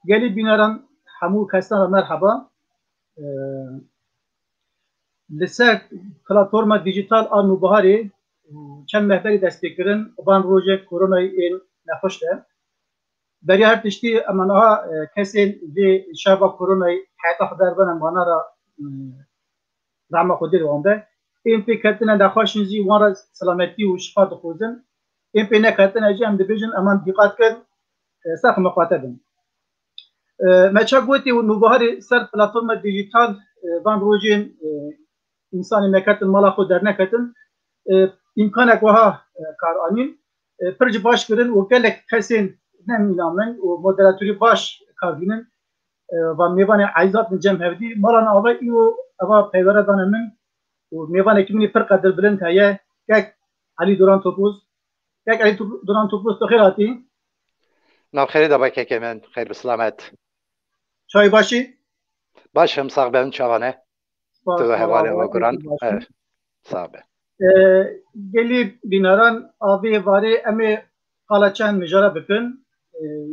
Gelip binaran hamu kestana merhaba. Liser platforma dijital an nubaharê çend mehberî destpêkirin van rojek koronayê ên nexweş de. Beriya her tiştî eman aha kesên vê şeva koronayê heta xwe derbana manara rahma xwe dêr wan de. Ên pê ketine nexweşin jî wan re selametî û şifa dixwazin. Ên pê neketine jî em dibêjin eman dîqat kin ser xwe miqate bin. Meça gotê û nubaharê ser platforma dijital van rojên insanê neketin mala xwe derneketin imkanek wiha kar anîn pir ji baş kirin û gelek kesên nemînamin û moderatörî baş karbînin van mêvanê eyzad min cem hevdî malan ava îro ava peywere dana min û mêvanekî min pir qedir bilind heye kek Elî Duran Topuz kek Elî Duran Topuz tu xêr hatî navxêrê da kekê min xêr bi selamet çayê başî başım sağ ben çavane tu hevalê we guran sağ be gelî bînaran avê varê em ê qala çend mijara bikin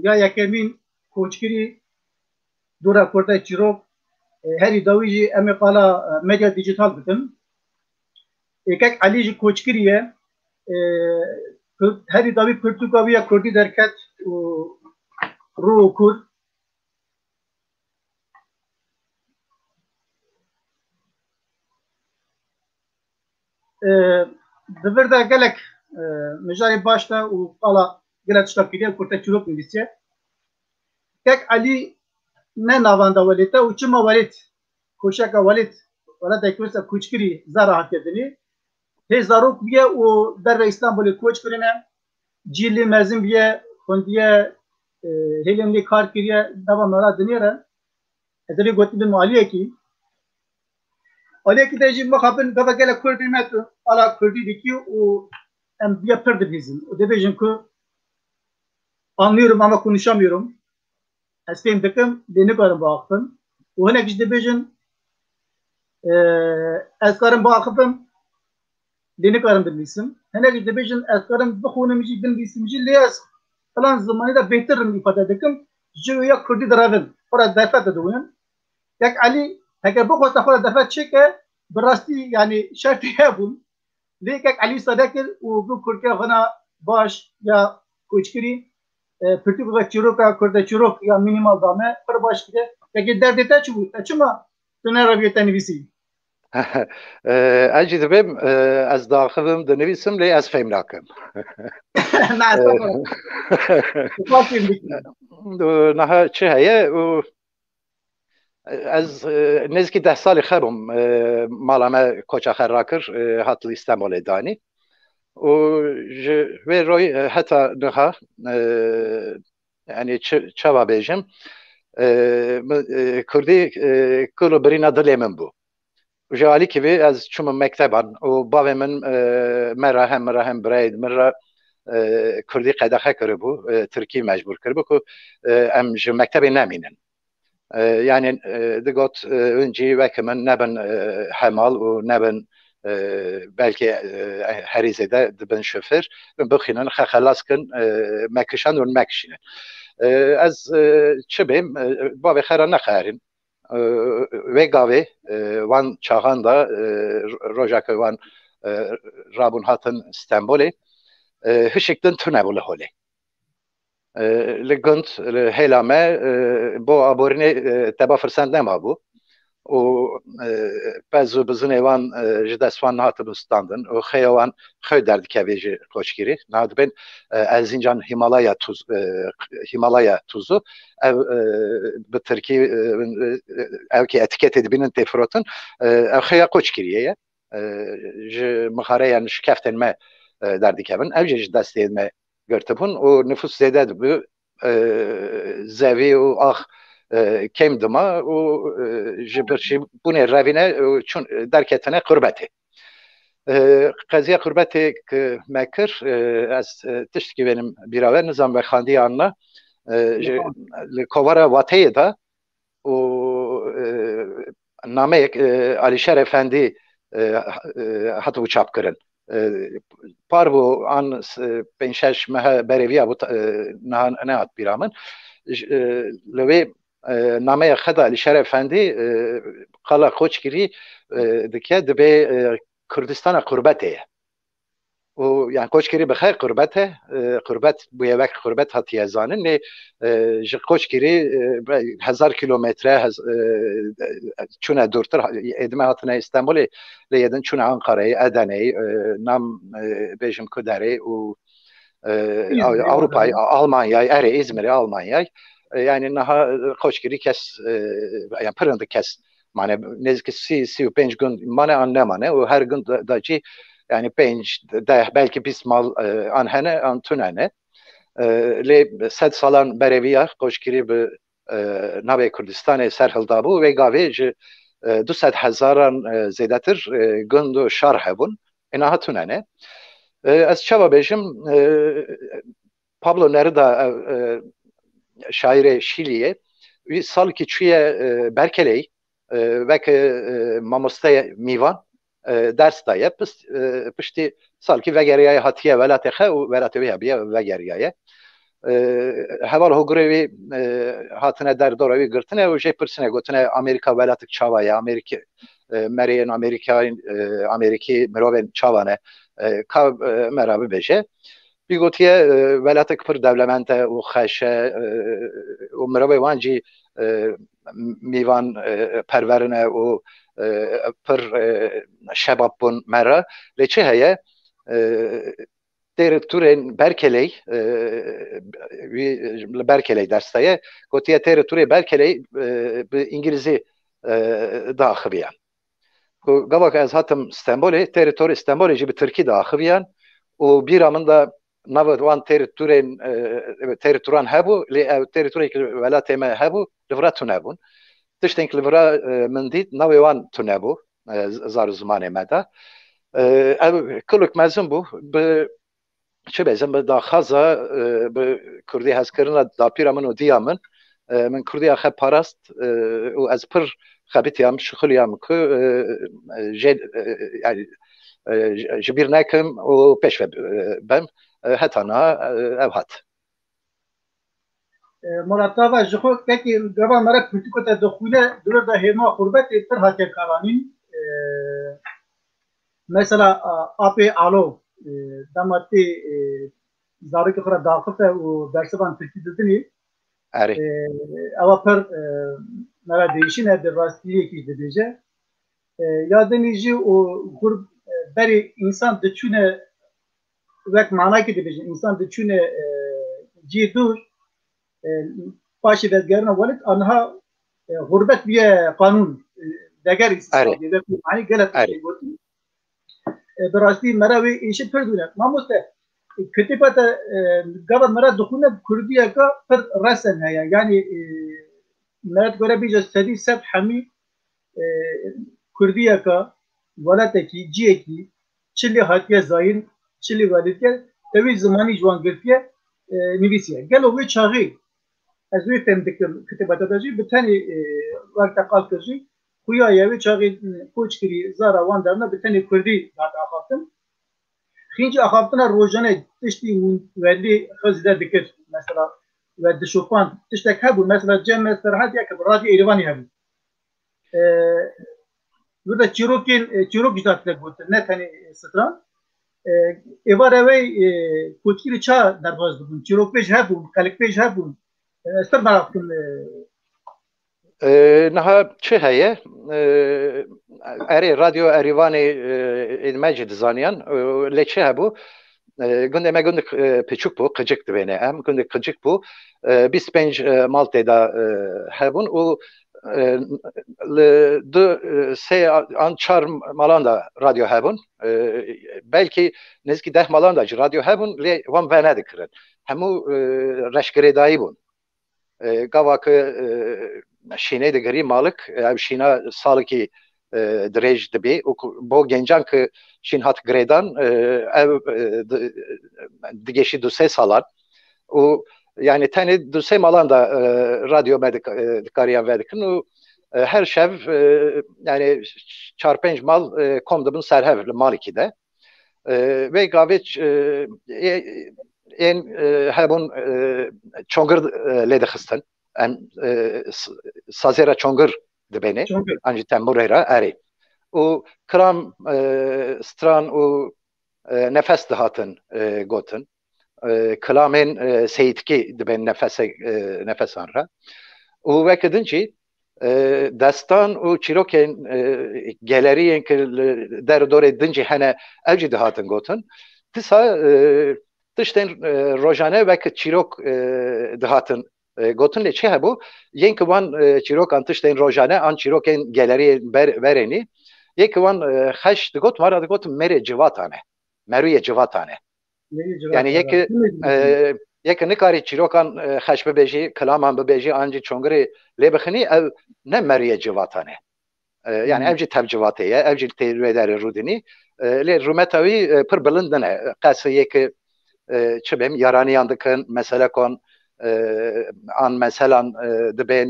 ya yekemîn koçgirî dûra kurtê çîrok herî dawî jî em ê qala medya dijital bikin kek Elî jî koçgirî ye herî dawî pirtûka ya Kurdî derket û rû û kur divir de gelek mijarê baş de û qala gelek tişta kiriye kurtê çîrok nivîsiye kek Elî ne navanda welêt e û çima welêt koşeka welêt welateke wisa koçgirî zera hatibinî hê zarok bûye û derve İstanbulê koç kirine cîlê mezin bûye xundiye hêlên lê kar kiriye deva mera dinê re ez ê gotibim aliyekî aliyekî de jî mixabin deva gelek Kurdî me tu ala Kurdî dikî û em bûye pir dibîzin û dibêjin ku anlıyorum ama konuşamıyorum ez fêm dikim lê nikarim biaxivim û hinek jî dibêjin ez karim biaxivim lê nikarim binivîsim hinek jî dibêjin ez karim bixwînim jî binivîsim jî lê ez filan zimanî de bêhtir îfade dikim ji ya Kurdî direvin xwe defet didûnin kek Elî heger bixwasta xwe defet çêke bi rastî yanî şertê hebûn lê kek Elî sade kir û bi Kurtiya xwe baş ya koçgirî pirtûk ve çîroka Kurtê çîrok ya minimal dame pir baş kiriye kekê derdê te çi bû te çima tu nerevî te nivîsî ez jî dibim ez daxivim dinivîsim lê ez fêm nakim niha çi heye û ez nêzîkî 10 salî xebûm mala me koça xwe rakir hat li İstanbolê danî û ji wê roy heta niha yanî çawa bêjim Kurdî kul birîna dilê min bû ji alî kivê ez çûm mekteban û bavê min me re hem birayê min re Kurdî qedexe kiribû Tirkî mecbûr kiribû ku em ji mektebê nemînin yani digot öncî wekî min nebin hemal û nebin belki herîzê de dibin şoför bixînin xelas kin mekişan û mekişînin ez çi bêm bavê xwe re nexerin wê gavê wan çaxan da rojeka wan rabûn hatin Stenbolê hişik din tune bû li holê li gund li hêla me bo aborînê teba firsend nemabû û pez û bizinê wan ji dest wan hatibû standin û xeya wan xew derdikevê ji koçgirî niha dibên Erzincan Himalaya tuzu ev bi Tirkî evkê etiketê dibînin tê firotin ev xeya koçgirî ye ji mixareyan ji keftên me derdikevin ev jî ji destê me girtibûn û nüfus zêde dibû zevî û ax kêm dima û ji birçîbûnê revîne çûn derketine qurbetê qeziya qurbetê me kir ez tiştekî benim bîraver nizam ve xandiye anna li kovara wateyê da û nameyek Alîşer Efendî hatibû çapkirin parvo an penşeş meha bereviya bu ne at biramın leve namaya xeda li Şeref Efendi qala Koçgiri dike dibe Kürdistan'a kurbete و yani Koçgiri bixer kurbete kurbet bu yevek kurbet hatiye zanin ne ji Koçgiri 1000 kilometre çune durtur edime hatine İstanbul'e le yedin çune Ankara'yı Edene'yi nam bejim Kuderi u Avrupa'yı Almanya'yı ere İzmir'i Almanya'yı yani naha Koçgiri kes yani pırındı kes mane nezki si penç gün mane annemane o her gün dacı yani penç de belki biz mal anhene antunane le sed salan bereviya Koçgiri bi nave Kürdistan'e serhilda bu ve gaveci 200,000 zêdetir gund û şar hebûn êna hatunane ez çawa bêjim Pablo Neruda şairê Şîliyê wî salekî çûye Berkeley veke mamosteyê Mîvan ders daye piştî salekî vegeriyayê hatiye welatê xwe û welatê wê hebiye vegeriyayê heval hogurê wê hatine derdora wê girtine û jê pirsine gotine Amerika welatik çawa ye Amerika meriyên Amerikî mirovên çawa ne ka mera bibêje wî gotiye welatek pir dewlemend e û xweş e û mirovê wan jî mîvan perwerin e û pir şebab bûn mera lê çi heye Terturên Berkeley li Berkeley ders daye gotiye Terturê Berkeley bi İngilîzî daaxiviye gavak ez hatim İstanbulê Terturê İstanbulê jî bi Tirkî daaxiviyan û bîra min da nava wan terituran hebû lê ew teriturekî welatê me hebû li vir tunebûn tiştên li vir min dît navê wan tunebû zar û zimanê me de ew kuluk mezin bû bi çi bêjim bi daxwaza bi Kurdî hezkirina dapîra min û diya min min Kurdiya xwe parast û ez pir xebitiyam şixuliyam ku yani ji bîr nekim û pêş ve bim heta niha ev hat Muratava ji xwe kekî gava me re pirtûka te dixwîne dûr da hêma xurbetê pir hate karanîn mesela apê alo dematê zarokê xwe re daxife û bersivan tirkî didinî ewa pir me re değişîne di rastiyekî dibêje ya dinî jî û berê însan diçûne wek manakê dibêjin însan diçûne cî dûr paşê vezgerina welêt anha xurbet bûye qanûn deger îstîsadê ve manî gelek gotin bi rastî me re wê êşi pir dûne mamoste kitêba te gava me re dixwîne Kurdiyeka pir resen heye yani me re gore bêje sedî sed hemî Kurdiyeka welatekî ciyekî çilî hatiye zayîn çilî welêtiye tevî zimanî ji wan girtiye nivîsiye gelo wê çaxê ez wê fêm dikim kitêbeta de jî bi tenê wek te qal kir jî xuya ye wê çaxê Koçgirî zara wan derna bi tenê Kurdî hat axaftin xîncî axaftina rojane tiştî wendî xwe zêde dikir mesela ve dişopan tiştek hebû mesela Cem Serhat yeke bi Radyo Êrîvanê hebû burada çîrok jî hat gotin ne tenê stran êvar ew Koçgirî ça derbas dibûn çîrokpêj hebûn qelekpêj hebûn ez pir merak dikim niha çi heye erê Radyo Erîvanê me jî dizaniyan lê çi hebû gundê me gundik piçûk bû qicik dibêne em gundik qicik bû 25 maltê da hebûn û li du sê an çar malan da radyo hebûn belkî nêzîkî 10 malan da jî radyo hebûn lê wan ve nedikirin hemû reşgirêdayî bûn gavakî şînê digirî malik ev şîna salekî dirêj dibê û bo gencan ki şîn hat girêdan ev digeşî 2-3 salan û yani tenê 2-3 malan da radyo me dikariyan vedikin û her şev yani 4-5 mal kom dibin serhev li malikî de ve gaveç en hebun çongır ledixistin en sazera çongır dibeni Çünkü anji temburera eri o kram stran o nefes dihatın gotin klamên seyitki diben nefesan ra û vekidin jî destan û çîrokên geleriyên ki derdorê din jî hene ev jî dihatin gotin dîsa tiştên rojane vekid çîrok dihatin gotin lê çi hebû yên ki wan çîrokan tiştên rojane an çîrokên geleriyên berênî yê ki wan xeş digot wara digotin merê civatan e merûyê civatan e yani yeki nikarî çîrokan xeş bibêjî kilaman bibêjî an jî çongirê lê bixînî ev ne meriye civatan e yani ev jî tev civatê ye ev jî tê wê derê rûdinî lê rûmeta wî pir bilind ne qes yekî çi bêm yaraniyan dikin mesele kon an meselan dibên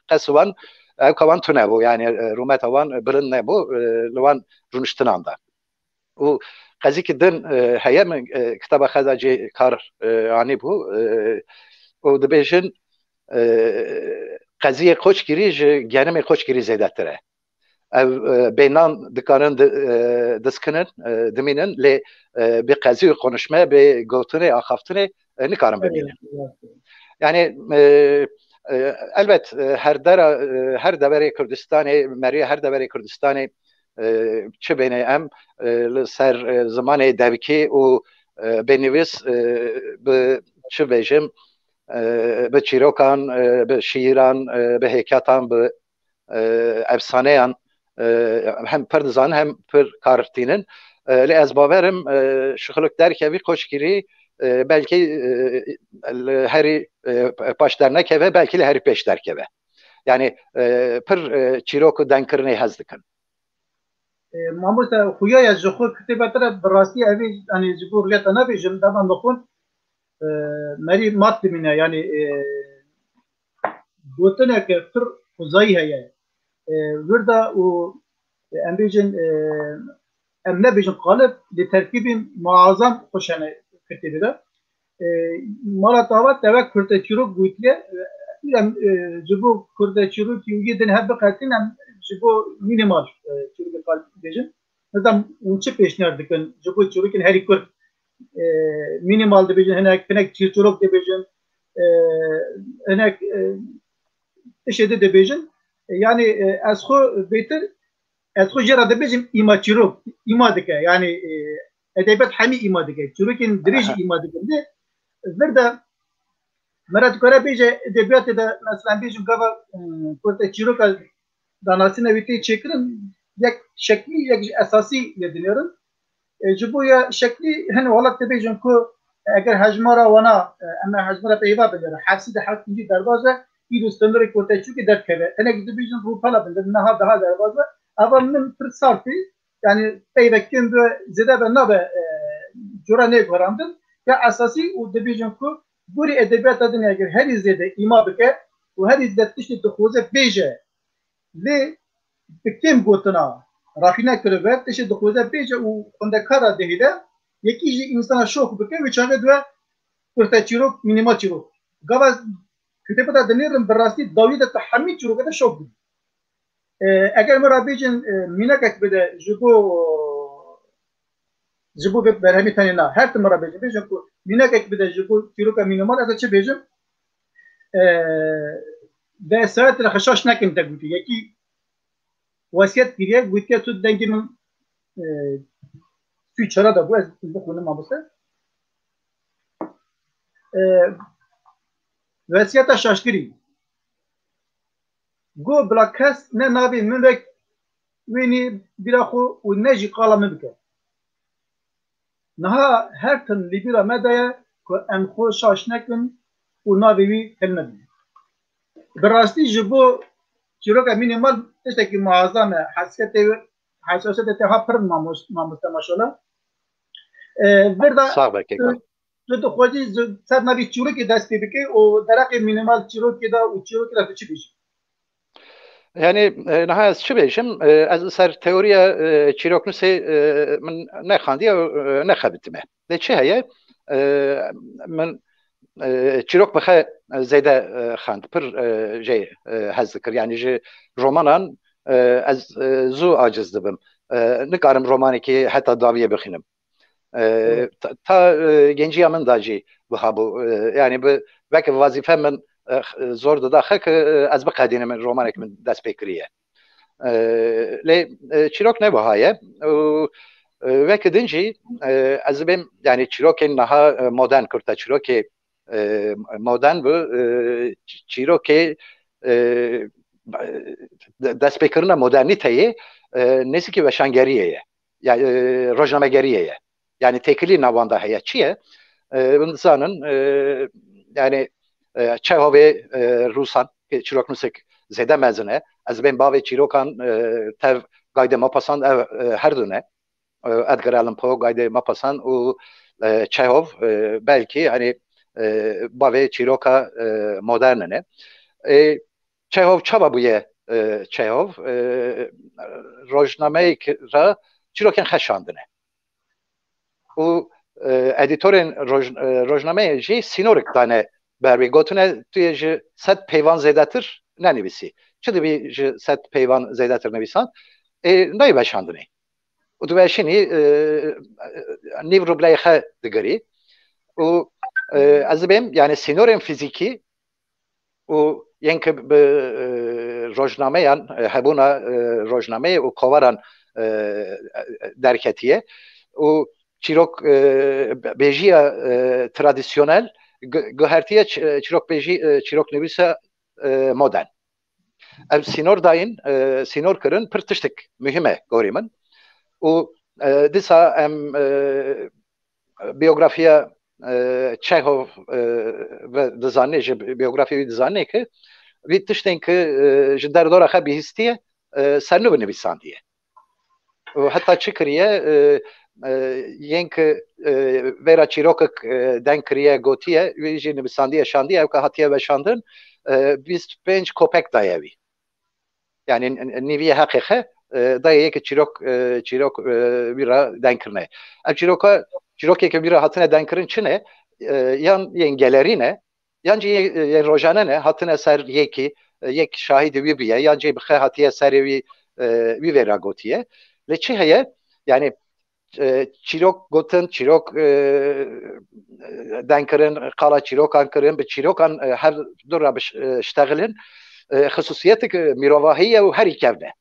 qes wan ev ka wan tune bû yani rûmeta wan bilind nebû li wan rûniştinan da û qezîkî din heye min kitaba xwe de cê kar anî bû û dibêjin qeziyê xweşgirî ji genimê xweşgirî zêdetir e ev bênan dikarin diskinin dimînin lê bê qezî û konuşme bê gotinê axaftinê nikarin bimînin yani elbet her deverê Kurdistanê meriye her deverê Kurdistanê çi bêne em li ser zimanê devkî û bênivîs bi çi bêjim bi çîrokan bi şîran bi hêketan bi efsaneyan hem pir dizanin hem pir kartînin lê ez baverim şixuluk derkevî xweşgirî belkî herî paş dernekeve belkî li herî pêş derkeve yani pir çîrok û denkirinê hez dikin Mamosta xuya ya ji xwe kitêbetira bi rastî evî yani ji bo rûleta nebêjim devan bixwin merî mat dimîne yani gotineke pir xuzayî heye wirda û em bêjin em nebêjin qalib li terkîbên muazzam xweş hene kitêbê de mala tavat tevek kurte çîrok gotiye em ji bo kurte çîrokî wî din hev biqetin em ji bo minimal çîrokê qalib bêjin nizam hûn çi pêşniyar dikin ji bo çîrokên herî kurd minimal dibêjin hinek çîrçîrok dibêjin hinek tişê de dibêjin yani ez xwe bêtir ez xwe jê re dibêjim îma çîrok îma dike yani edebiyat hemî îma dike çîrokên dirêjî îma dikin de vir de mera dikare bêje edebiyatê de mesela bêjim gava kurte çîroka danasîna wî tê çêkirin yek şeklî yek esasî lê dinêrin ji bo ya şeklî hin welat dibêjin ku eger hejmara wana em hejmara peyva bidire hevsî de hevsî derbaze îro standarê kurte çûkê derkeve hinek dibêjin rûpala bidin niha daha derbaze ava min pir sarfî yani peyvekin bi zêde ve nabe cura nê guherandin ya esasî û dibêjin ku gorî edebiyata din eger herî zêde îma bike û herî zêde tiştê dixwaze bêje lê bi kêm gotina rafîne kiribe tiştê dixwaze bêje û xwendekara dihê de yekî jî însana şok bike wê çavê dibe kurte çîrok mînîmal çîrok gava kitêba de dinêrin bi rastî dawiyê de hemî çîroka de şok bû eger min ra bêjin mînekek bide ji bo berhemî tenê na her tim ra bêjin ku mînekek bide ji bo çîroka mînîmal ez çi bêjim de saet re xeşaş nekin te gotî yekî wasiyet kiriye gotiye tu dengê min tû çara da bû ez bixwînim mamoste wasiyeta şaşkirî got bila kes ne navê min vek wênî bîra xwe û ne jî qala min bike niha her tim li bîra me de ye ku em xwe şaş nekin û navê wî hilnedin bi rastî ji bo çîroka mînîmal tiştekî muazzam e hesasiyetê te ha pir mamoste maşallah vir de tu dixwazî ser navê çîrokê dest pê bikî û dereqê mînîmal çîrokê de û çîrokê de tu çi bêjî Yani naha ez çi bêjim ez ser teoriya çîroknûsê min nexandiye nexebitime. Lê çi heye min çîrok bixe zêde xand pir jê hez dikir. Yani ji romanan ez zû aciz dibim. Nikarim romanekî heta daviye bixînim. Ta genciya min da jî biha bû. Yani bi vekî vazîfe min zor didaxe ki ez biqedînim min romanek min dest pê kiriye. Lê çîrok nebihaye vekî din jî ez dibêm yani çîrokên niha modern kurta çîrokê modern bi çîrokê destpêkirina modernîteyê nêzîkî weşangeriyê ye. Yani rojnamegeriyê ye. Yani têkilî navan da heye. Çi ye? Zanin yani Çehovê Rûsan çîroknûsek zêde mezin e. Ez bên bavê çîrokan tev gaydê mapasan ev her dune. Edgar Allan Poe gaydê mapasan û Çehov belki hani bavê çîroka modernin e. Çehov çaba bûye Çehov rojnameyek ra çîrokên xeşandine. û edîtorên rojnameyê jî sînorik dane bervê gotine tu yê ji 100 peyvan zêdetir nenivîsî. Çi dibî ji 100 peyvan zêdetir nivîsan? Nayê weşandinê. û tu weşînî nîv rubleyê xe digirî. û ez dibêm yani sînorên fîzîkî û yên ki bi rojnameyan hebûna rojnameyê û kovaran derketiye û çîrok bêjiya tradisyonel guhertiye çîrokbêjî çîroknivîsa modern. Ev sînor dayîn sînor kirin pir tiştek mühim e gorî min û dîsa em biyografiya Çehov ve dizanê ji biyografî wî dizanê ki vî tiştên ki ji derdora xwe bihîstiye sernû binivîsandiye. Heta çi kiriye yên ki vêra çîrokek deng kiriye gotiye wî jî nivîsandiye şandiye ew ka hatiye veşandin 25 kopek daye wî. Yani nîviye heqê xe daye yekê çîrok wî ra deng kirine. Ev çîrokeke wî ra hatine deng kirin çi ne? Yan yên gelerî ne? Yan cî yên rojane ne? Hatine ser yekî yek şahîdî wî biye yan cî bixe hatiye serê wî wî vêra gotiye. Lê çi heye? Yani çîrok gotin, çîrok deng kirin, qala çîrokan kirin, bi çîrokan her dura bişteğilin xusûsiyetek mirovahî û herî kevne.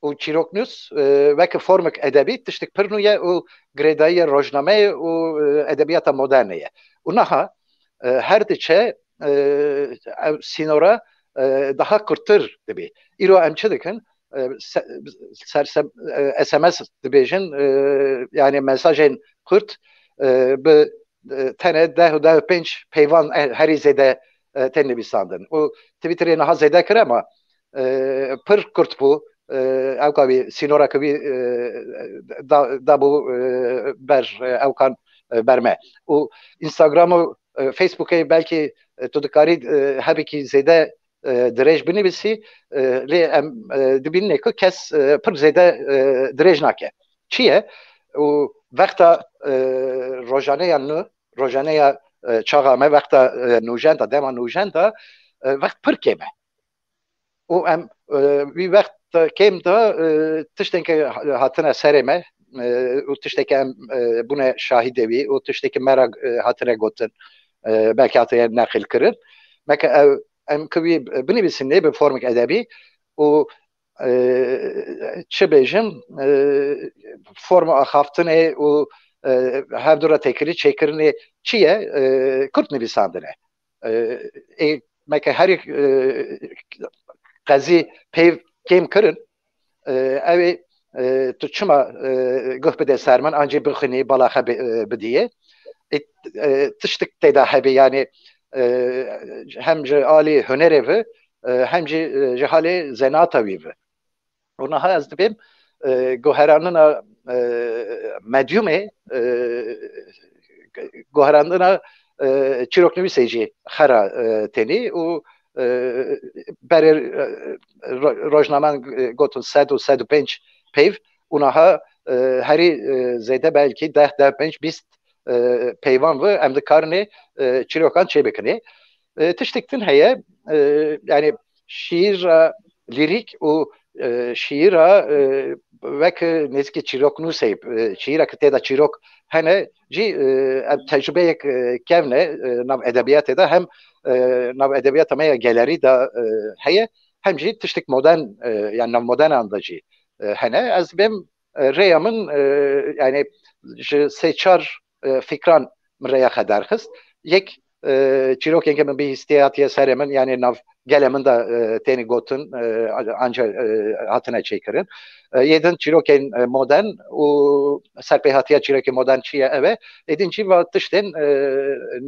û çîroknûs vekî formek edebî tiştek pir nû ye û girêdayî rojnameyê û edebiyata modernê ye. û niha her diçe ev sînora daha kurttir dibê. Îro em çi dikin? SMS dibêjin yani mesajên kurt bi tene 10-15 peyvan herî zêde tên nivîsandin. û Twitterê niha zêde kir ama pir kurt bû ew ka wî sînoreke wî dabû ber ew kan berme. û Instagram û Facebookê belkî tu dikarî hebekî zêde dirêj binivîsî lê em dibînin ku kes pir zêde dirêj nake. Çi ye? û vexta rojaneyan nû rojaneya çaxa me vexta nûjen da dema nûjen da vext pir kêm e. û em wî vext kêm da tişteke hatine serê me û tişteke em bûne şahîdê wî û tiştekî me ra hatine gotin belkî hatiye neqil kirin. Meke ew em ki wî binivîsin nê bi formek edebî û çi bêjim forma axaftinê û hevdûra têkilî çêkirinê çi ye? Kurt nivîsandine. Meke herî qezî pêv kêm kirin ew tu çima guh bide ser min ancî bixwînî bala xwe bidiye. Tiştek têda hebe yani hem ji alî hunerê ve hem jî ji halê zenata wî ve. û niha ez dibêm guheranina medyumê guheranina çîroknivîsê jî xera tenî û بر روزنامه گوتن 100 و 105 پیو اونها هری زیده belki 10-15-20 پیوان و ام دکارنه چیروکان چه بکنه تشتکتن هیا yani şiir lirik o şiir vek nezki çirok nuseyb şiir akıtı da çirok hene ci tecrübe kevne nav edebiyatı da hem nav edebiyat ama galeri da heye hem ci tiştik modern yani nav modern andacı hene az benim reyamın yani seçar fikran reya kadar hız yek çirok yengemin bir hissiyatı seremin yani nav gelemin de teni gotun anca hatına çekirin. Yedin çiroken modern o serpehatiya çiroken modern çiye eve edinci ve tışten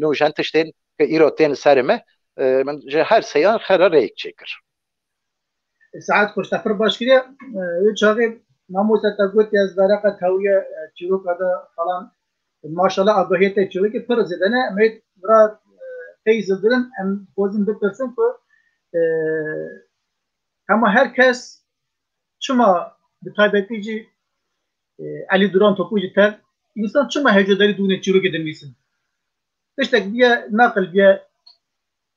nujen tışten iroten serime her seyan her reyk çekir. ساعات خوش تفر باش كده وچاقي ناموسه تقول يا زرقه تويه çirok ada falan maşallah agahiyete çirok ki pır zedene met bura teyzedirin em bozun bitersin ki ama herkes çıma bir taybetici Ali Duran topucu ter insan çıma heceleri dune çirok edilmesin. İşte bir nakıl bir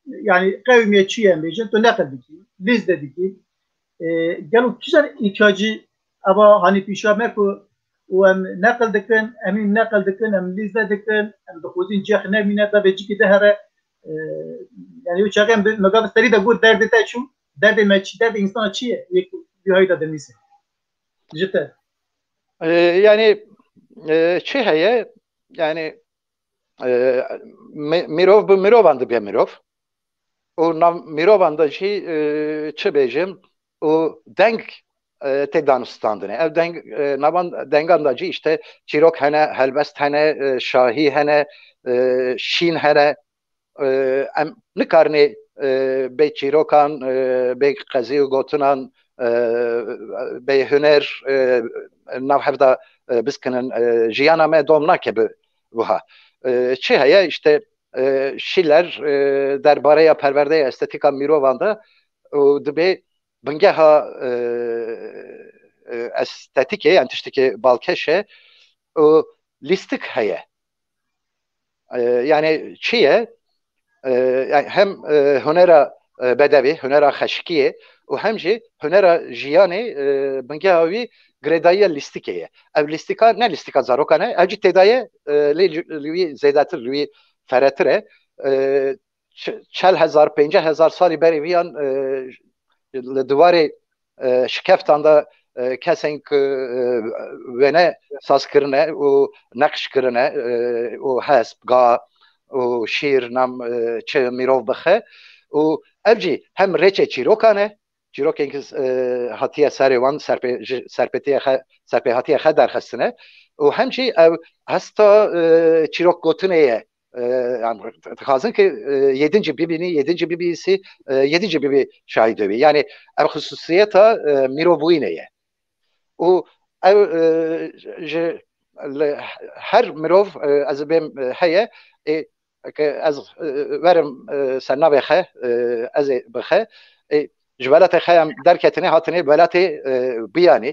yani kavmiyetçiye mecen to nakıl diki liz dediki gelu kişiler ihtiyacı ama hani pişamek o em nakıl dikin emin nakıl dikin em liz dikin em dokuzin cehne mine da beciki de her yani o çağın bir megabasteri de bu derdi de şu derdi meç derdi insana çiye bir hayda demisi. Cidden. Yani heye yani mirov bu mirovandı bir mirov. O nam mirovanda çi bejim o denk tedan standine. Ev denk navan dengandacı işte çirok hene helbest hene şahi hene şin hene em nikarne be çirokan be qazi gotunan be hüner nav hevda biskinin jiyana me domna kebe buha. Çi heye işte şiler derbareye perverdeye estetika mirovanda dibe bingeha estetike yani tişteki balkeşe listik heye yani çiye yani hem hünera bedevi hünera xeşkiye و همجی هنر جیانی بنگاوی گردایی لیستیکیه. اول لیستیکا نه لیستیکا زاروکانه. اجی تدایه لیوی زیادتر لیوی فراتره. 40,000-50,000 سالی بری ویان دواره شکفتان دا کسین که ونه ساز کرنه و نقش کرنه و حسب گا و شیر نام چه میروف بخه و اجی هم ریچه چیروکانه چیروکن که هاتیه سریوان سرپه هاتیه خد درخستنه و همچی هستا چیروک گوتنه yani takazın ki 7. bibisi 7. bibi şahidi bi. Yani ev hususiyeta mirovuineye. O ev her mirov az bim heye az verim sennabe xe az bxe جبلات خیام درکتنه هاتنه بلاتی بیانی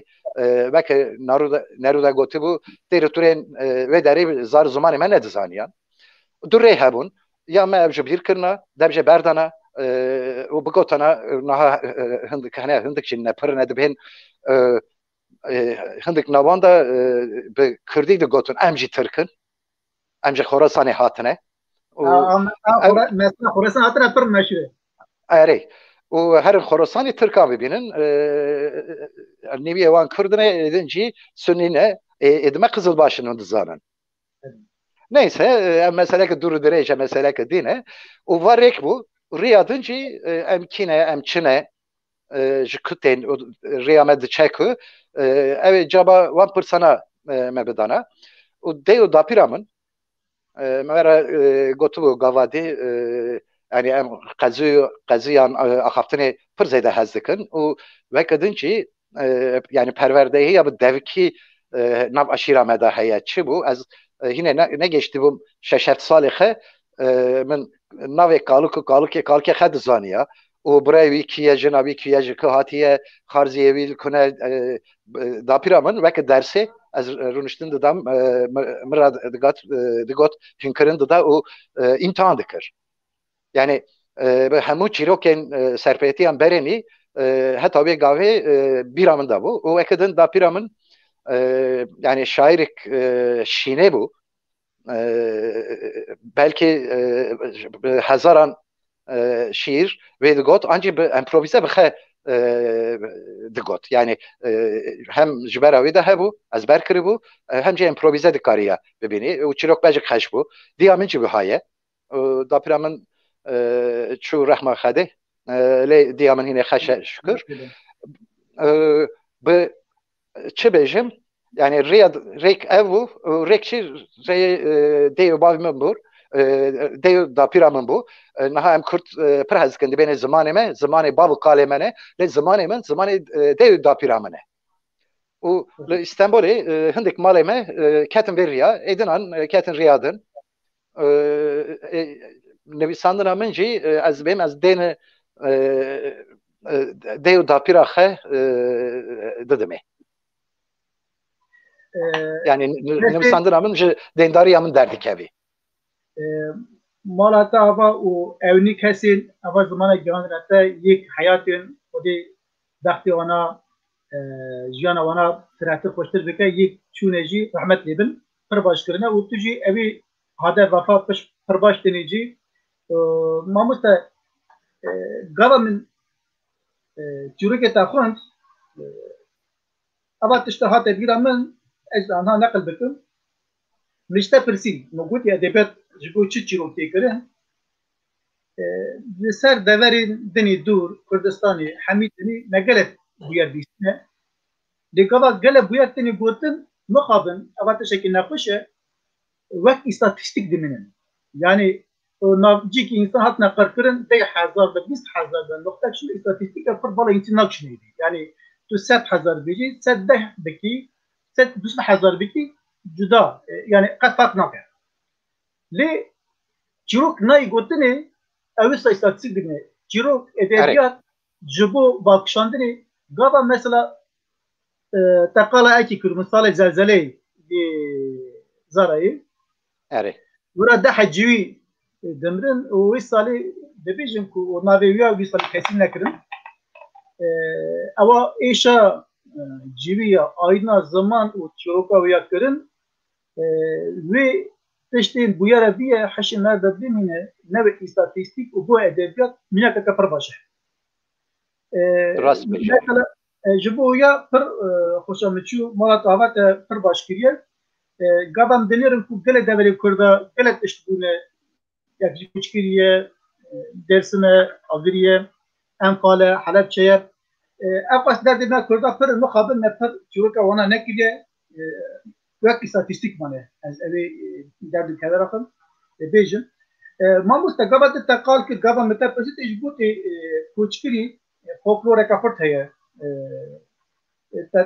وقتی نرودا گوتی بو تریتورین و داری زار زمانی من ندزانیان دوره هبون یا ما جبیر کرنا دبج بردانا و بگوتنا نها هندک هنه هندک چین پر ندبین هندک نواندا به کردی دو گوتن امجی ترکن امجی خراسانی هاتنه مثلا خراسان هاتنه پر نشده آره و هر خراسانی ترکا ببینن نیوی وان کردنه edinci Sünnine edime Kızılbaşı'nın dizanın. Neyse mesele ki duru derece mesele ki dine o varek bu riyadınci emkine emçine jikuten riyamed çekü ev caba van persona mebedana o deyo dapiramın mera gotu gavadi yani em qaziyan axaftını pır zeyde hazdikin o vekadinci yani perverdeyi ya bu devki nav aşira meda hayatçı bu az yine ne geçti bu 6-7 salı min navê kalıkê xed zaniya û birayê wî kiye jina wî kiye ji ku hatiye xarziyê wî kune dapîra min weke dersê ez rûniştin didam mira digot hûnkirin dida û îmtihan dikir. Yani bi hemû çîrokên serpêtiyan berenî heta wê gavê bîra min dabû û weke din dapîra min yani şairek şînê bû belki hezaran şiir wê digot ancî bi improvîze bixe digot. Yani hem ji bera wê de hebû ezber kiribû hem jî improvîze dikariye bibînî û çîrok becik xeş bû. Diya min jî wiha dapîra min çû rehma xedê lê diya min hînê xeş e şükür. Bi çi bêjim yani rêk ev û rêk çi rê dê û bavê min bû dê û dapîra min bû niha em Kurd pir hez dikin dibêne zimanê me zimanê bav û kalê me ne lê zimanê min zimanê dê û dapîra min e û li İstanbulê hindik malê me ketin vê riya êdinan ketin riya din nivîsandina min jî ez bêm ez dêne dê û dapîra xwe didimê. Yani nivîsandina min ji dêndariya min derdikevî. Malata ava û evnî kesên ava zimana gihandine te yek hayatên xwedê bextê wana jiyana wana firehtir xweştir bike yek çûne jî rehmet lêbin pir baş kirine û tu jî evî hade vefa pir baş tenê jî mamoste gava min çîrokê te xwend ava tişta hate bîra min ez anha neqil bikim mişte pirsî me gotiye edebiyat ji bo çi çîrokê kirin li ser deverên dinê dûr Kurdistanê hemî dinî me gelek bûyer bîstine lê gava gelek bûyer tenê gotin mixabin eva tişekî nexweş e wek îstatîstîk diminin yani navcîkî însan hatine qirkirin 10,000 be 20,000 be nokta çi îstatîstîk e pir bala întin nakşinêdî yani tu 100,000 bêjî 110 bikî 120,000 bikî cuda yani qet fark nake lê çîrok nayê gotinê ew wisa îstatîstîk dibine çîrok edebiyat ji bo balkişandinê gava mesela teqala ekî kir min salê zelzeleyê zarayê wira 10 civî dimirin û wê salê dibêjim ku navê wî ya wî salê kesî nekirin ewa êşa civîya ayna ziman û çîroka wî ya kirin wê tiştên bûyera vî ye heşê me de bimîne nevek îstatîstîk û bo edebiyat mînekeke pir baş e mesela ji bo ya pir xweşa min çû mala ava te pir baş kiriye gava em dinêrin ku gelek deverê Kurda gelek tişt bûne yek jî Koçkiriye Dêrsimê Agiriye Enfale Helepçeye ev qas derdê me Kurda pir mixabin me pir çîroka wana nekiriye wek îstatîstîk mane ez evê derdê kevera xwe bêjim mamoste gava te teqal kir gava me te pirsî te ji bo tê Koçkirî folkloreka pirt heye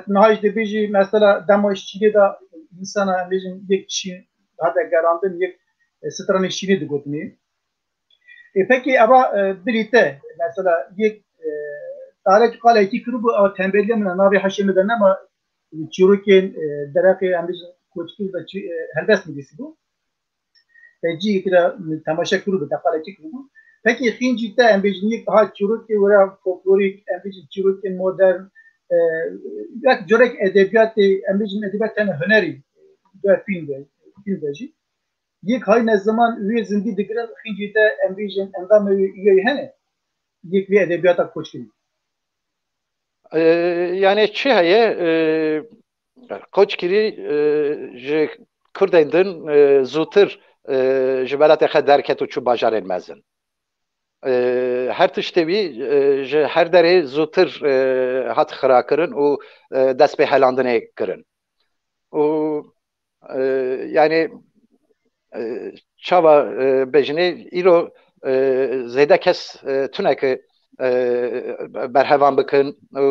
niha jî dibêjî mesela dema şîrê da insana em bêjin yek şîn hate gerandin yek stranê şîrê digotinê pekî eva birî te mesela yek tarek qalekî kiribû ew tembeliya min e navê heşê me de nema çîrokên dereqê em bêjin Koçkir de helbest mi dîsîbû cî tira temaşa kiribû teqalekî kiribû pekî xîncî te em bêjin yek ha çîrokê were folklorîk em bêjin çîrokên modern yek corek edebiyatê em bêjin edebiyat tene hunerî film de jî yek hayne zaman wê zindî dikirin xîncî te em bêjin endamê wê îyayê hene yek vê edebiyata Koçkirî yani çi heye Koçkirî ji Kurdên din zûtir ji belatê xwe derket û çû bajarên mezin her tiştê wî ji her derê zûtir hat xirakirin û dest pê helandinê kirin û yani çava bejinê îro zêde kes tuneke berhevan bikin û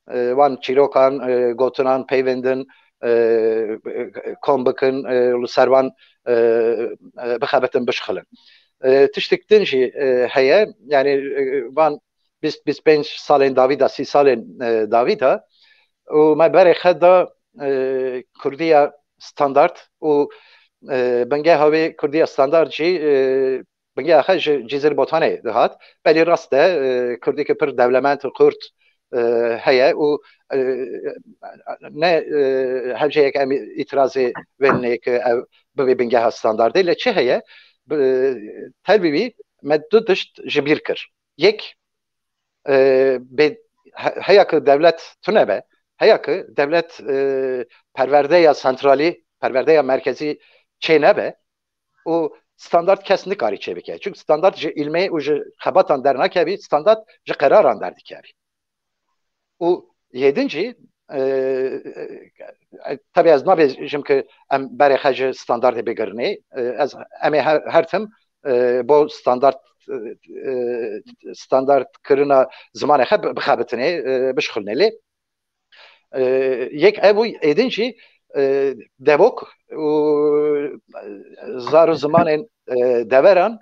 wan çîrokan gotinan peyvendin kom bikin li ser wan bixebetin bişxilin tiştekten jî heye yani van 25 salên Davîda 30 salên Davîda û me berê xwe da Kurdiya standart û bengeha wê Kurdiya standart jî bengeha xwe ji Cîzir Botanê dihat belî rast e Kurdî pir dewlement û Kurd heye û ne hevceyek em îtirazê venê ki ev bivê bengeha standardê lê çi heye Tel Bivî me du tişt ji bîr kir yek heya ku devlet tunebe heya ku devlet perverdeya santralî perverdeya merkezî çênebe û standart kes nikarî çêbike çünkü standart ji ilmê û ji xebatan dernakevî standart ji qeraran derdikevî û yedinci tabii ez nabêjim ki em berê xwe ji standardê bigirinê ez em ê her tim bo standart kirina zimanê xwe bixebitinê bişixulîne lê yek ev û êdin devok û zar û zimanên deveran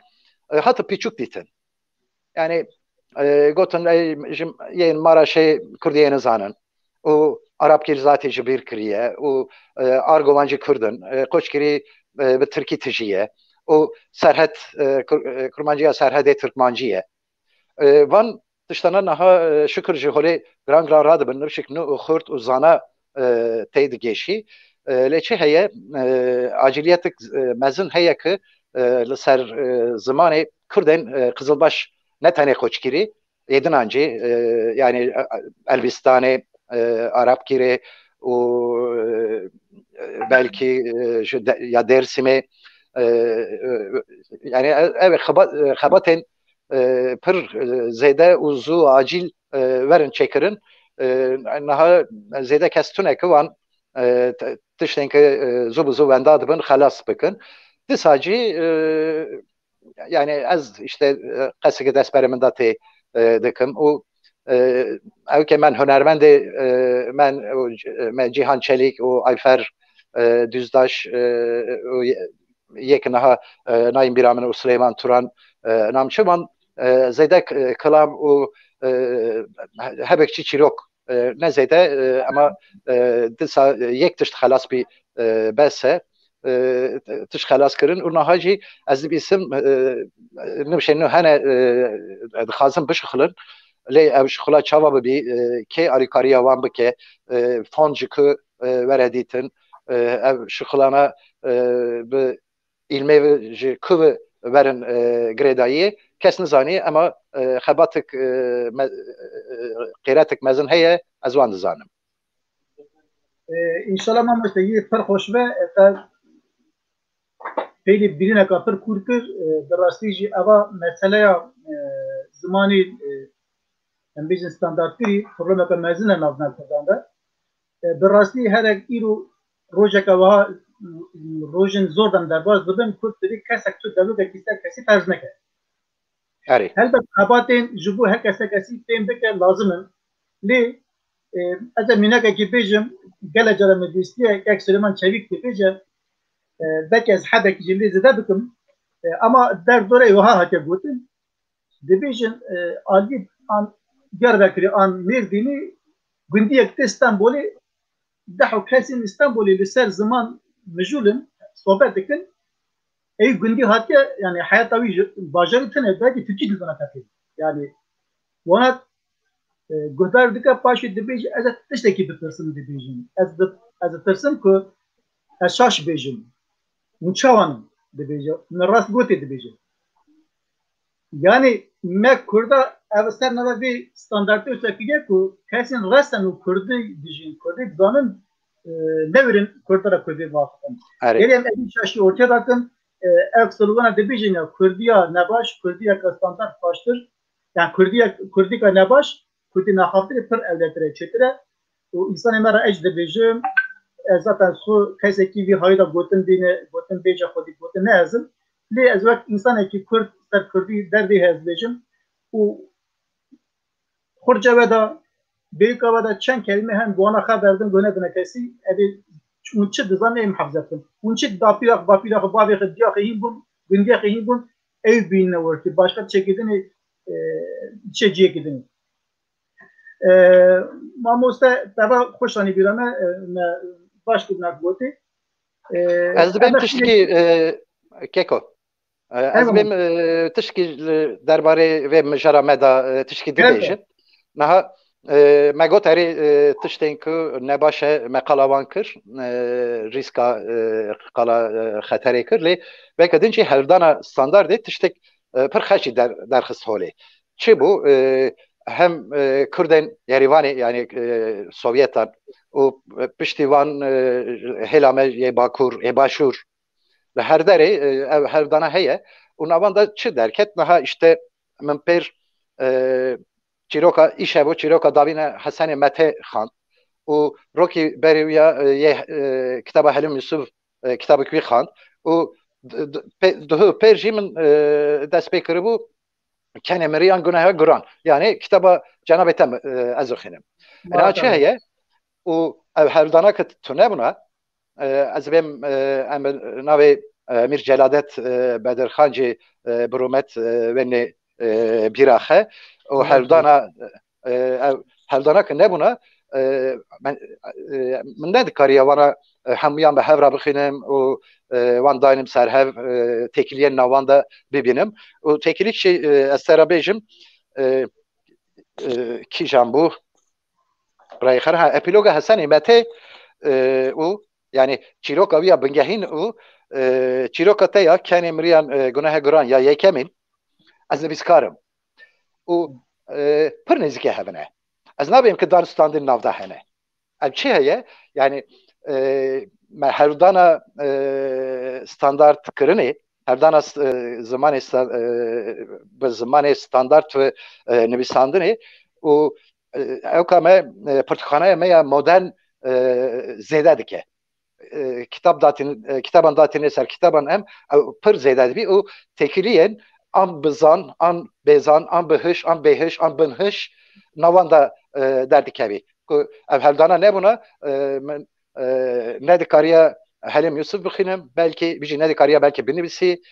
hatı pîçûk dîtin yani gotin yên Maraşê Kurdiyê nizanin û Arabkî zatê ji bîr kiriye û argovan jî Kurdin qoçkirî bi Tirkî tijiye û serhed kurmanciya serhedê Tirkmancî ye van tiştana niha şikir ji holê giran giran radibin nivşik nû û xurt û zana tê digeşî lê çi heye aciliyetik mezin heye ki li ser zimanê Kurdên Qizilbaş ne tenê koçkirî êdin ancî yani Elbistanê Arabkirê û belkî ya Dêrsimê yani ev xebatên pir zêde û zû acîl werin çêkirin niha zêde kes tuneke wan tiştên ki zû bi zû wenda dibin xelas bikin dîsa cî yani ez işte qesekî destberê min da tê dikim û ew ke men hunermendê me Cîhan Çelîk û Ayfer Düzdaş û yek niha nayên bîra min û Sileyman Turan namçı wan zêde kilam û hebekçî çîrok ne zêde ama dîsa yek tişt xelas bî bes e tişt xelas kirin û niha jî ez dibîsim nivşên nû hene dixwazin bişixilin lê ew şixula çawa bibî kê alîkariya wan bike fon ji ku were dîtin ev şixulana bi ilmê ji ku werin girêdayî kes nizanî ama xebatik qêretik mezin heye ez wan dizanim İnşallah mamosteyî pir xweş ve pêlî birîneka pir kûr kir bi rastî jî eva meseleya zimanî em bêjin standardkirî problemeka mezin e navbera Kurdan de bi rastî herek îro rojeka wiha rojên zor dem derbas dibin Kurd dibî kesek tu devletekî ser kesî ferz neke helbet xebatên ji bo her kesî tên bike lazim in lê ez ê mînekekî bêjim gelek cara me bîstiye yek Silêman Çevîk dibêje belki ez hedekî jî lê zêde bikim ama derdorê wiha hatiye gotin dibêjin alî an Diyarbekirê an Mêrdînê gundiyek tê Stenbolê deho kesên Stenbolê li ser ziman mijûlin sohbet dikin ew gundî hatiye yani heyata wî ji bajarî tune belkî Tirkî dizana tevlî yani wana guhdar dike paşê dibêje ez tiştekî bitirsim dibêjim ez ditirsim ku ez şaş bêjim hûn çawanin dibêje min rast gotê dibêje yani me Kurda ev ser nava vê standartê wekîye ku kesên restan û Kurdî dijîn Kurdî dizanin nevirin Kurdara Kurdî vaxtin gelê em evî şaşî ortaya dakin ev slogana dibêjin ya Kurdiya nebaş Kurdiya standart baştir yani Kurdîka nebaş Kurdî naxaftirê pir ewletire çêtir e û însanê me ra ez dibêjim ez zaten xwe kesekî vî hayda gotin bîne gotin bêje xwedî gotin ne ezim lê ez wek însanekî Kurd ser Kurdî derdê hez dibêjim û xurca we da bêyîka we da çend kelîme hem wana xwe berdim gune bine kesî evê hûn çi dizan ê mihefzetin hûn çi dapîra bavê xwe diya xwe hîn bûn gundiya xwe hîn bûn ev binine vurdu. Başka çekidini çeciye gidin. Mamoste tava hoşani bir ama başka bir nakboti. Az ben tişki keko. Az ben tişki derbare ve mejara meda tişki dibêjin. Naha me got erê tiştên ku nebaşe me qalawan kir rîska qala xeterê kir lê veke din jî hevdana standardê tiştek pir xeşî derxist holê. Çi bu? Hem Kurdên Yerîvanê yani Sovyetan û piştî wan hêla me yê Bakur ê Başûr li her derê ev hevdana heye û navan da çi derket niha işte min pêr çîroka îşev çîroka davîne Hesenê Mete xan û rokî berê ya yê kitaba Helim Yusuf kitabek wî xan û pêr jî min dest pê kiribû kenê miriyan guneha guran yani kitaba Cenab-ı Tem ez xînim. Ina çi heye û ev hevdana ke tune bûna ez bêm em navê Mir Celadet Bedirxan jî bi rûmet wenê bîraxe û hevdana ke nebûna min nedikariye wana hemûyan bi hev re bixînim û wan dayînim ser hev têkiliyên nawan de bibînim û têkilîk jî ez te re bêjim kîjan bû rayxer ha epîloga Hesenê Mete û yani çîroka wî ya bingehîn û çîroka te ya kenê miriyan gunehe guran ya yekemîn ez nivîskarim û pir nêzîkê hevine. Ez nabêm ki danistandin navda hene. Ev çi heye? Yani me hevdana standart kirinê hevdana zimanê bi zimanê standart ve nivîsandinê û ew ka me pirtûkxanaya me ya modern zêde dike. Kitaban datînê ser kitaban em pir zêde dibî û têkiliyên an bizan, an bêzan, an bihiş, an bêhiş, an binhiş nawan da derdikevî. Ev hevdana nebûna min nedikariye Helim Yusuf bixînim belkî bijî nedikariye belkî binivîsî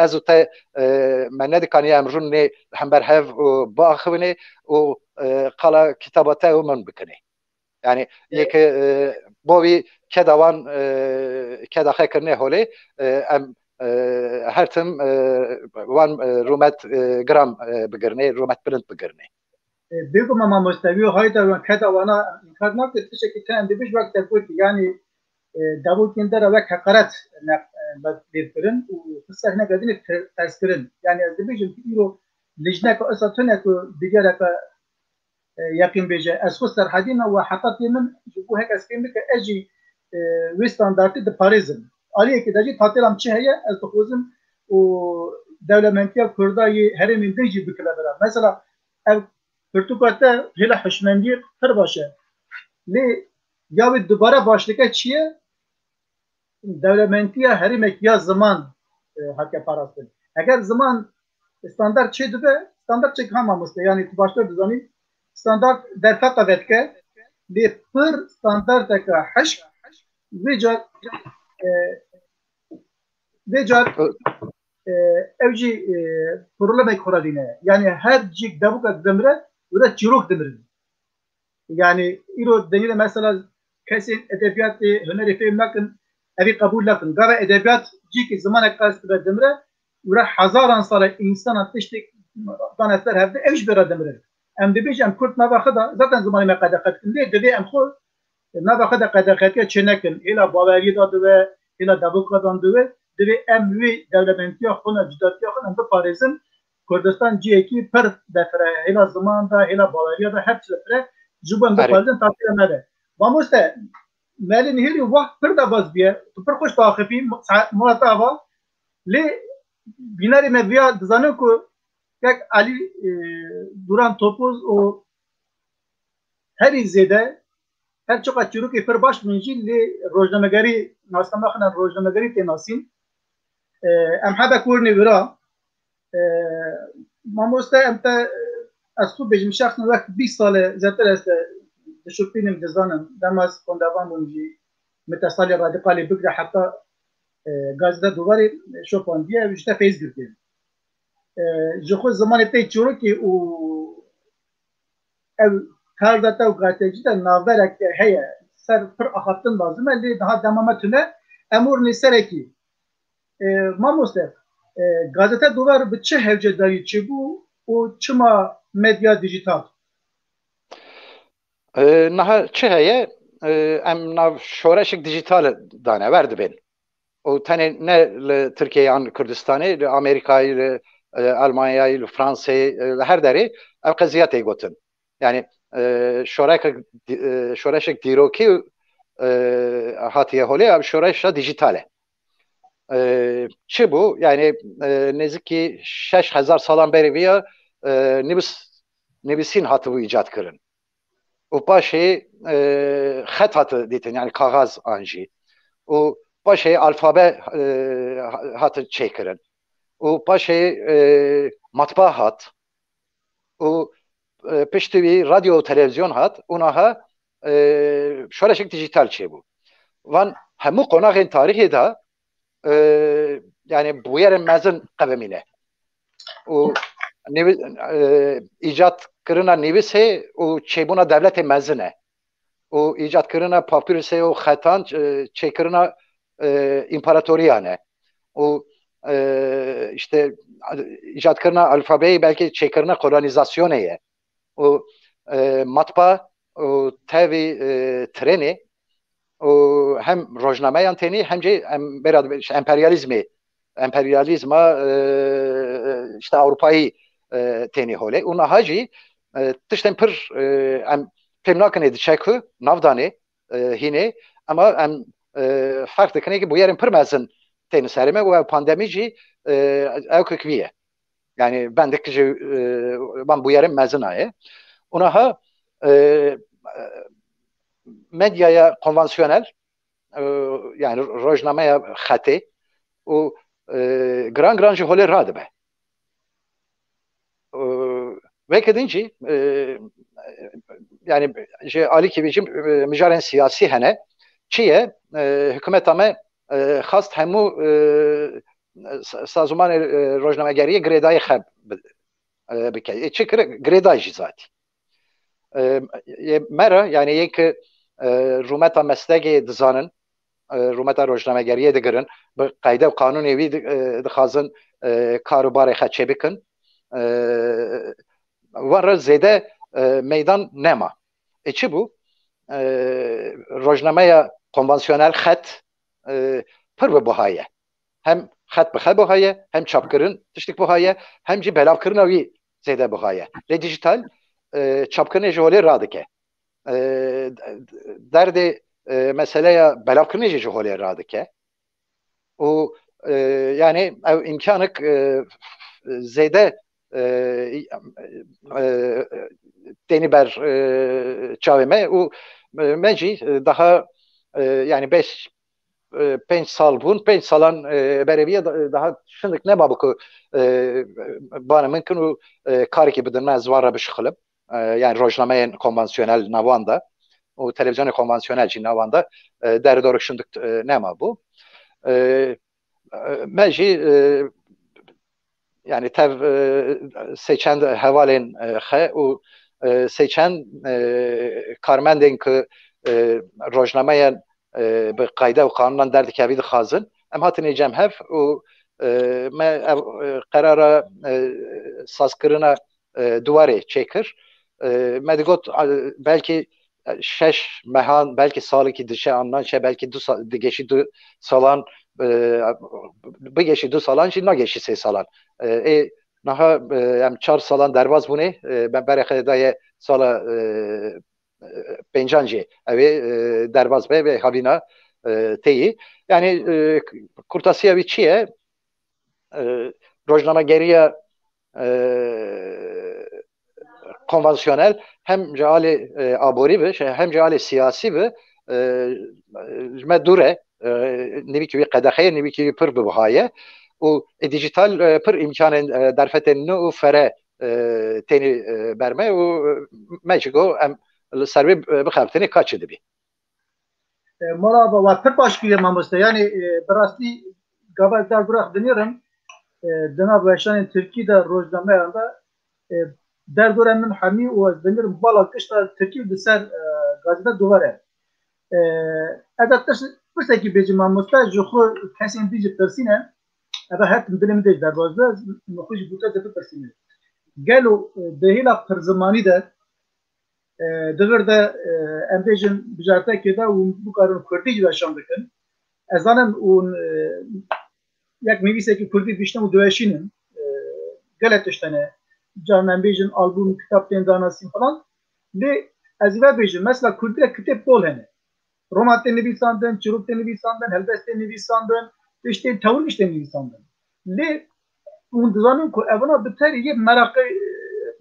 ez û te me nedikariye em rûnê hember hev û biaxivînê û qala kitaba te û min bikinê. Yani yekê bo wî keda wan keda xwe kirine holê em her tim wan rûmet giram bigirnê rûmet bilind bigirnê. Bêgû me mamosteviyo hayda keda wana inkar nakir tişekî te em dibîj wek te gotî yani davotên dere wek heqaret lêvkirin û qisek nekedînê terskirin. Yani ez dibêjim ki îro lijneka esa tune ku digereke yaqîn bêje ez xwe serhedîna we heqetê min ji bo hek ez pêm bike ez jî wê standartî diparêzim. Aliyekê de jî tatelam çi heye ez dixwazim û dewlementiya Kurdayê herêmên din jî bikile bera. Mesela ev pirtûka te hêla hişmendiyê pir baş e. Lê ya wê dubare baş dike çi ye? Dewlementiya herêmek ya ziman heke parastin. Eger ziman standart çê dibe, standart çêk hema mamoste yani tu başta dizanî standart derfeqa vedike lê pir standarteka hişk vê car ev jî problemek xwe dîne. Yani her cîk devûka dimire û de çîrok dimirin. Yani îro denîne mesela kesên edebiyatê hunerê fêm nakin evî qebûl nakin. Gava edebiyat cîkê zimanek qas dibe dimire û re hezaran sala însanan tiştek daneser hevde ev jî bêra dimirin. Em dibêjin em Kurd nava xwe da zaten zimanê me qedeqet kirin lê divê em xwe nava xwe de qedeqetiya çê nekin. Hêla baweriyê da dibe, hêla devûka dan dibe divê em wê dewlementiya xwe ne cudatiya xwe em biparêzin. Kurdistan ciyekî pir defire hêla ziman da hêla baweriya da her çi defire ji bo em biparêzin tatîla me de. Mamoste melê nihêrî wah pir de baz bûye tu pir xweş diaxivî muata ava lê bînarê me vêya dizanin ku yek Alî Duran Topuz û herî zêde her çiqa çîrokê pir baş min jî lê rojnamegerî nasname xwe ne rojnamegerî tê nasîn em hebe ku hûrnê wira mamoste em te ez xwe bêjim şexsen wek 20 sale zêtir ez te dişopînim dizanim dema ez xwendevan bûm jî me te salê radîqalê bigire heta gazete duvarı şopan diye işte feyz girdi. Joko zaman epey çoğu ki o ev kardata o gazeteci de navberek heye ser pır ahattın lazım. Elde daha demama tüne emur nisereki mamoste gazete duvar bütçe hevcedayı çi bu o çıma medya dijital. Naha çi heye em nav şoreşik dijital dane verdi ben. O tane ne Türkiye an Kürdistan'ı, Amerika'yı, Almanya'yı, Fransa'yı her deri ev qeziyat gotin. Yani şoreşik diroki hatiye hole ev şoreşa dijitale. Çi bu? Yani neziki 6000 salan beri viya nibisin hatı bu icat kırın. O paşe xet hatı ditin yani kağız anji. O paşe alfabe hatı çekirin. O paşe matbaa hat. O piştivi radyo televizyon hat. Unaha şöyle dijital şey bu. Van hemu konağın tarihi da yani bu yerin mezun kavmine. O icat kırına nevise o çebuna devlete mezune. O icat kırına papyruse o xetan çekirina imparatoriyane. O işte icat kırına alfabeyi belki çekirina kolonizasyoneye. O matbaa o tevi treni o hem rojnameyan teni hem de hem beraber emperyalizma işte Avrupa'yı teni hole. Una hacı tişten pır em pemnakan edi çekü navdani hine ama em fark dikine ki bu yerin pır mezin teni serime ve pandemici ev kökviye. Yani ben de ki ben bu yerin mezin ayı. Una ha medyaya konvansiyonel yani rojnameye xatê û giran giran ji holê radibe. Veke din jî yani ji alîkevî jî mijarên siyasî hene çi ye hikûmeta me xast hemû sazûmanê rojnamegeriyê girêdayê xeb bike. Çi kir girêday jî zatî. Mera yani yek rûmeta meslekê dizanin rûmeta rojnamegeriye digirin bi qeyde û qanûnê wî dixwazin karûbarê xwe çêbikin wan re zêde meydan nema. Çi bû rojnameya konvansiyonel xet pir bi buhaye. Hem xet bi xwe buhaye hem çapkirin tiştik buhaye hem jî belavkirina wî zêde buhaye. Lê dijital çapkirinê ji holê radike. Derdê meseleya belavkirinê jî ji holê radike. O yani ev imkanık zêde deni ber çavê me û me jî daha yani 5 sal bûn 5 salan bereviye daha şindik nema bu ku bana mümkün û karekî bidin me ez van re bişixilib yani rojnameyên konvansiyonel navan da û televizyonê konvansiyonel jî navan da derdorek şindik nema bû. Me jî yani tev seçend hevalên xwe û seçend karmendên ku rojnameyên bi qeyde û qanûnan derdikevî dixwazin em hatine cemhev û me ev qerara sazkirina duwarê çêkir. Me digot belki 6 mehan belki salekî dişe andan şe belki digeşî 2 salan bigeşî 2 salan jî nageşî 3 salan. Naha em 4 salan derbas bûne ben berê daye sala pêncan jî ev ê derbas be ve havîna teyî. Yani kurtasiya wî çi ye? Rojnamegeriya konvansiyonel hem ceali aborî bi hem ceali siyasî bi me dure nevî wî qedexeye nevî wî pir bibihaye û dijital pir imkanên derfetên nû û fere tenê berme û me jî got em li ser wê bixebtinê ka çi dibî. مرحبا و پر باش کیه ماموستا یعنی براستی گاوا در برخ دنیرم دنا باشان ترکی در روزنامه anda در دوره من حمی و از دنیرم بالا کشتا ترکی de ser gazete duvare ادتش پرسه کی بیجی ماموستا جو کسین دیجی پرسینه اما هات بدلم دیج در بازده نخوش بوتا ده پرسینه گلو دهیلا پر زمانی ده دغر ده امبیجن بجارتا کده و bu karın Kürdi yaşam dikın. Ezanın un yak mevise ki Kürdi biştem u döşinin galet iştene can ambition albüm kitap tendanasın falan ve ezve bejin mesela Kürdi'de kitap bol hene. Romat'te nevisandın, Çuruk'te nevisandın, Helbest'te nevisandın, işte tavır işte nevisandın. Ve un dizanın ku evana biter ye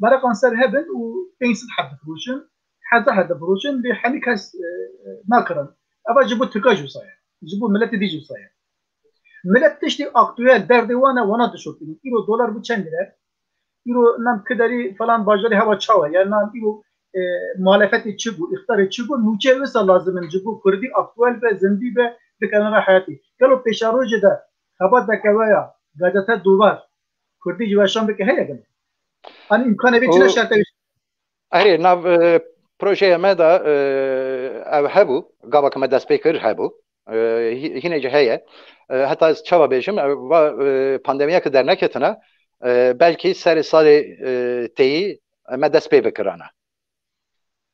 merak anser hebben u pensil hadd furuşun حتى بروشن بحني كاس ناكرن أبا جبوا تكاجو صاير جبوا ملت ديجو صاير ملت تشتي أكتوال درد وانا دشوتين إيرو دولار بتشندره إيرو نام كداري فلان باجري هوا تشاوا يعني نام إيرو مخالفة تشبو اختار تشبو نوچه وسا لازم نجبو كردي أكتوال بزندي بكنار حياتي قالوا بيشارو جدا خبر دكوايا غادتا دوبار كردي جواشان بكهيا قال أنا إمكانه بيتنا شرطه أهري ناف projeye me da ev hebû, gavak me dest pê kir hebû. Hîne jî heye. Heta ez çawa bêjim pandemiyeke derneketine belkî serê salê têyî me dest pê bikirane.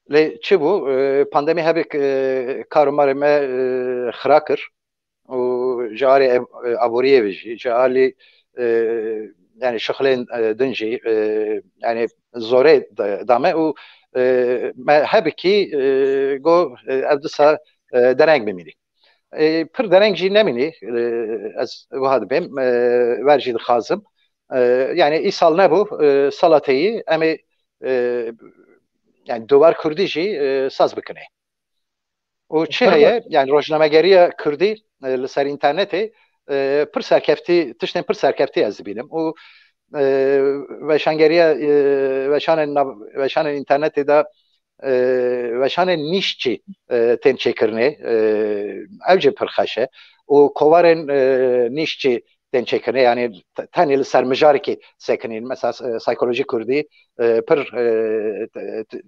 Lê çi bû pandemî hebek karûmarê me xira kir û ji alî aboriyê ve jî ji alî yani şixlên din jî yani zorê dame û me hebekî got ev disa dereng bimînî. Pir dereng jî nemînî ez wiha dibêm wer jî dixwazim yani îsal nebû sala têyî em ê yani duvar Kurdî jî saz bikine. û çi heye yani rojnamegeriya Kurdî li ser internetê pir serkeftî tiştên pir serkeftî ez dibînim û veşangeriya veşanên internetê de veşanên nîş jî tên çêkirinê ev jî pir xweş e û kovarên nîş jî tên çêkirinê yani tenê li ser mijarekê sekinîn mesela Psikolojik Kurdî pir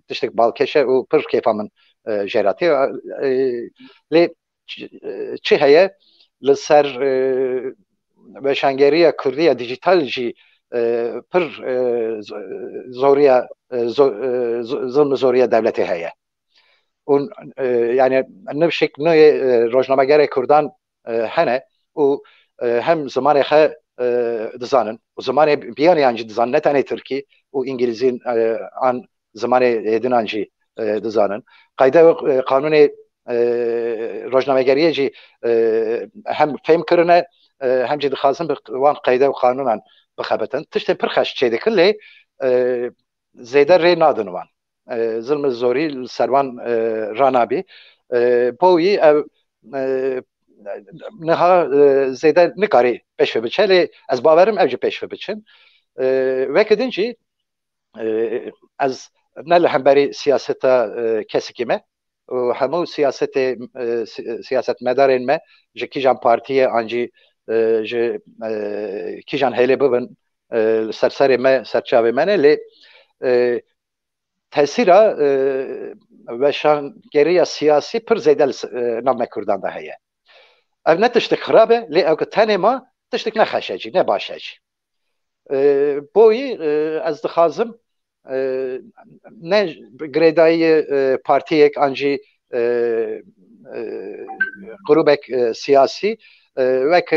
tiştek balkêş e û pir kêfa min jêratî lê çi heye li ser veşangeriya Kurdî ya dijital jî pir zoriya zulm zoriya devletê heye û yani nivşek nûyê rojnamegerê Kurdan hene û hem zimanê xwe dizanin û zimanê biyaniyan jî dizanin ne tenê Tirkî û İngilîzî an zimanê êdinan jî dizanin qayda kanûnê rojnamegeriyê jî hem fêm kirine hem jî dixwazin bi wan qayda û kanûnan bixebitin tiştên pir xweş çê dikin lê zêde rê nadin wan zilm zorî li ser wan ranabî bo wî ev niha zêde nikarî pêş ve biçe lê ez bawerim ev jî pêş ve biçin vekî din jî ez ne li hemberî siyaseta kesekî me û hemû siyasetmedarên me ji kîjan partiyê an jî ji kîjan hêlê bibin li ser serê me serçavê me ne lê tesîra veşangeriya siyasî pir zêde li nav me Kurdan de heye. Ev ne tiştek xirab e lê ew ki tenê ma tiştek ne xweş e cî ne baş e cî. Bo wî ez dixwazim ne girêdayî partiyek an jî grûbek siyasî wek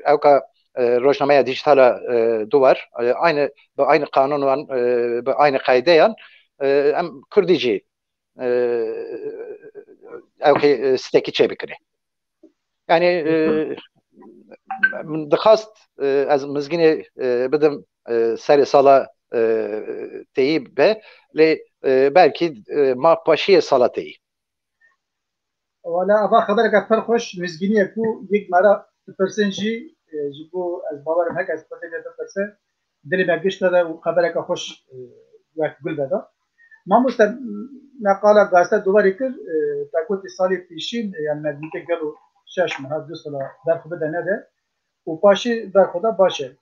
ew ka rojnameya dijitala duvar bi aynı kanûn wan bi aynı qaydeyan em Kurdî jî ew kê stekî çê bikine. Yani min dixwast ez mizgînê bidim serê sala têyî be lê belkî mapbaşiyê sala têyî. Wala ava xebereke pir xweş mizgîniyek û yek mera pirsin jî ji bo ez bawerim hek ez pirse dilê me gişt vede û xebereke xweş wek gul veda. Mamoste مقاله گازete duvarê kir tekotê salê pêşîn yani mezbûtê gelo 6 meha 2 sala derxwe de nede û paşê derxwe de baş e.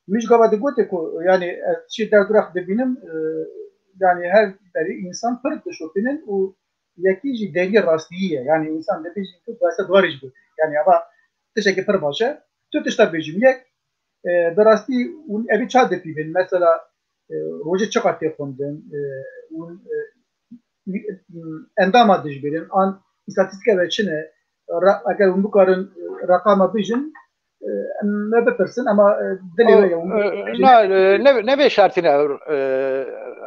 Mij gava di gotê ku yani çi derdurax dibînim yani her berî insan pir dişopînin û yekî jî deriyê rastiyî ye yani insan dibêjin ku gazete duvarê ji gotê yani ava tiştekî pir baş e tu tişta bêjim yek bi rastî hûn evî ça dipîvin mesela rojê çi qat tê xwendin hûn endama dijbêrin an îstatîstîka ve çi ne eger hûn bikarin reqama bijin me bipirsin ama dilê we ne ve şartine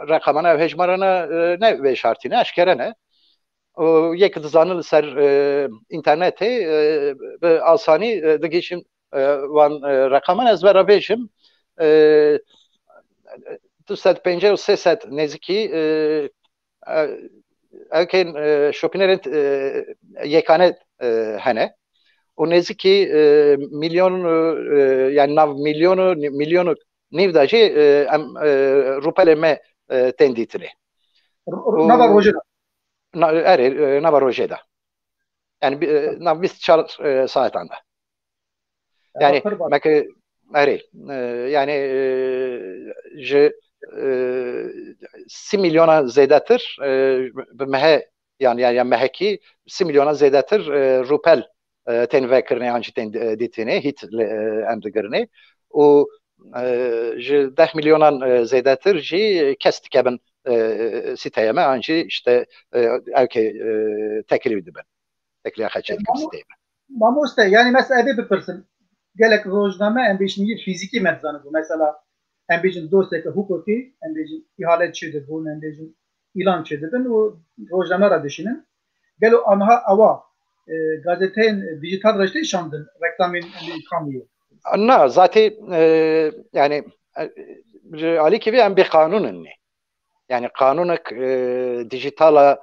rakamana ev hejmarana ne ve şartine eşkere ne o yek dizanıl ser internete asani digişim van rakaman ezbera bejim 250 300 neziki erken şopinerin yekane hene o neziki milyon yani nav milyonu nivdacı rupeleme tenditini nava rojê nava rojeda yani nav biz çar saat anda yani mek yani je 3 milyona zedetir mehe yani meheki 3 milyona zedetir rupel tenvekirne anci tenditini hit emdigirni o ji 10 milyonan zedetir ji kes dikebin siteyeme anci işte evke teklif dibin tekliye xeçet gibi siteyeme mamoste yani mesela ebe bipirsin gelek rojname em bêjin fizîkî medzanı bu mesela em bêjin dosteke hukukî em bêjin ihalet çêdibûn em bêjin îlan çêdibin û rojname ra dişînin gelo anha awa gazeteyên dijital reştê şandin reklamên kamiyê na zaten yani Ali gibi em bir kanunun ne yani kanunak dijitala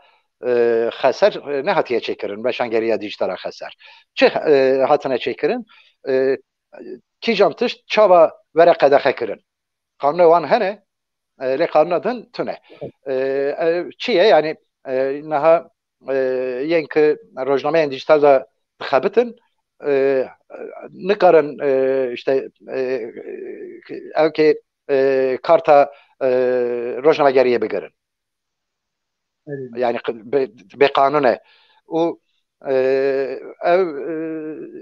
xeser ne hatiye çekirin beşan geriye dijitala xeser çi hatine çekirin kîjan tişt çava vereqede xekirin kanuna wan hene lê kanuna din tune çiye yani naha yên ki rojnameyên dijital da dixebitin nikarin işte evkê karta rojnamegeriye bigirin yani be kanune o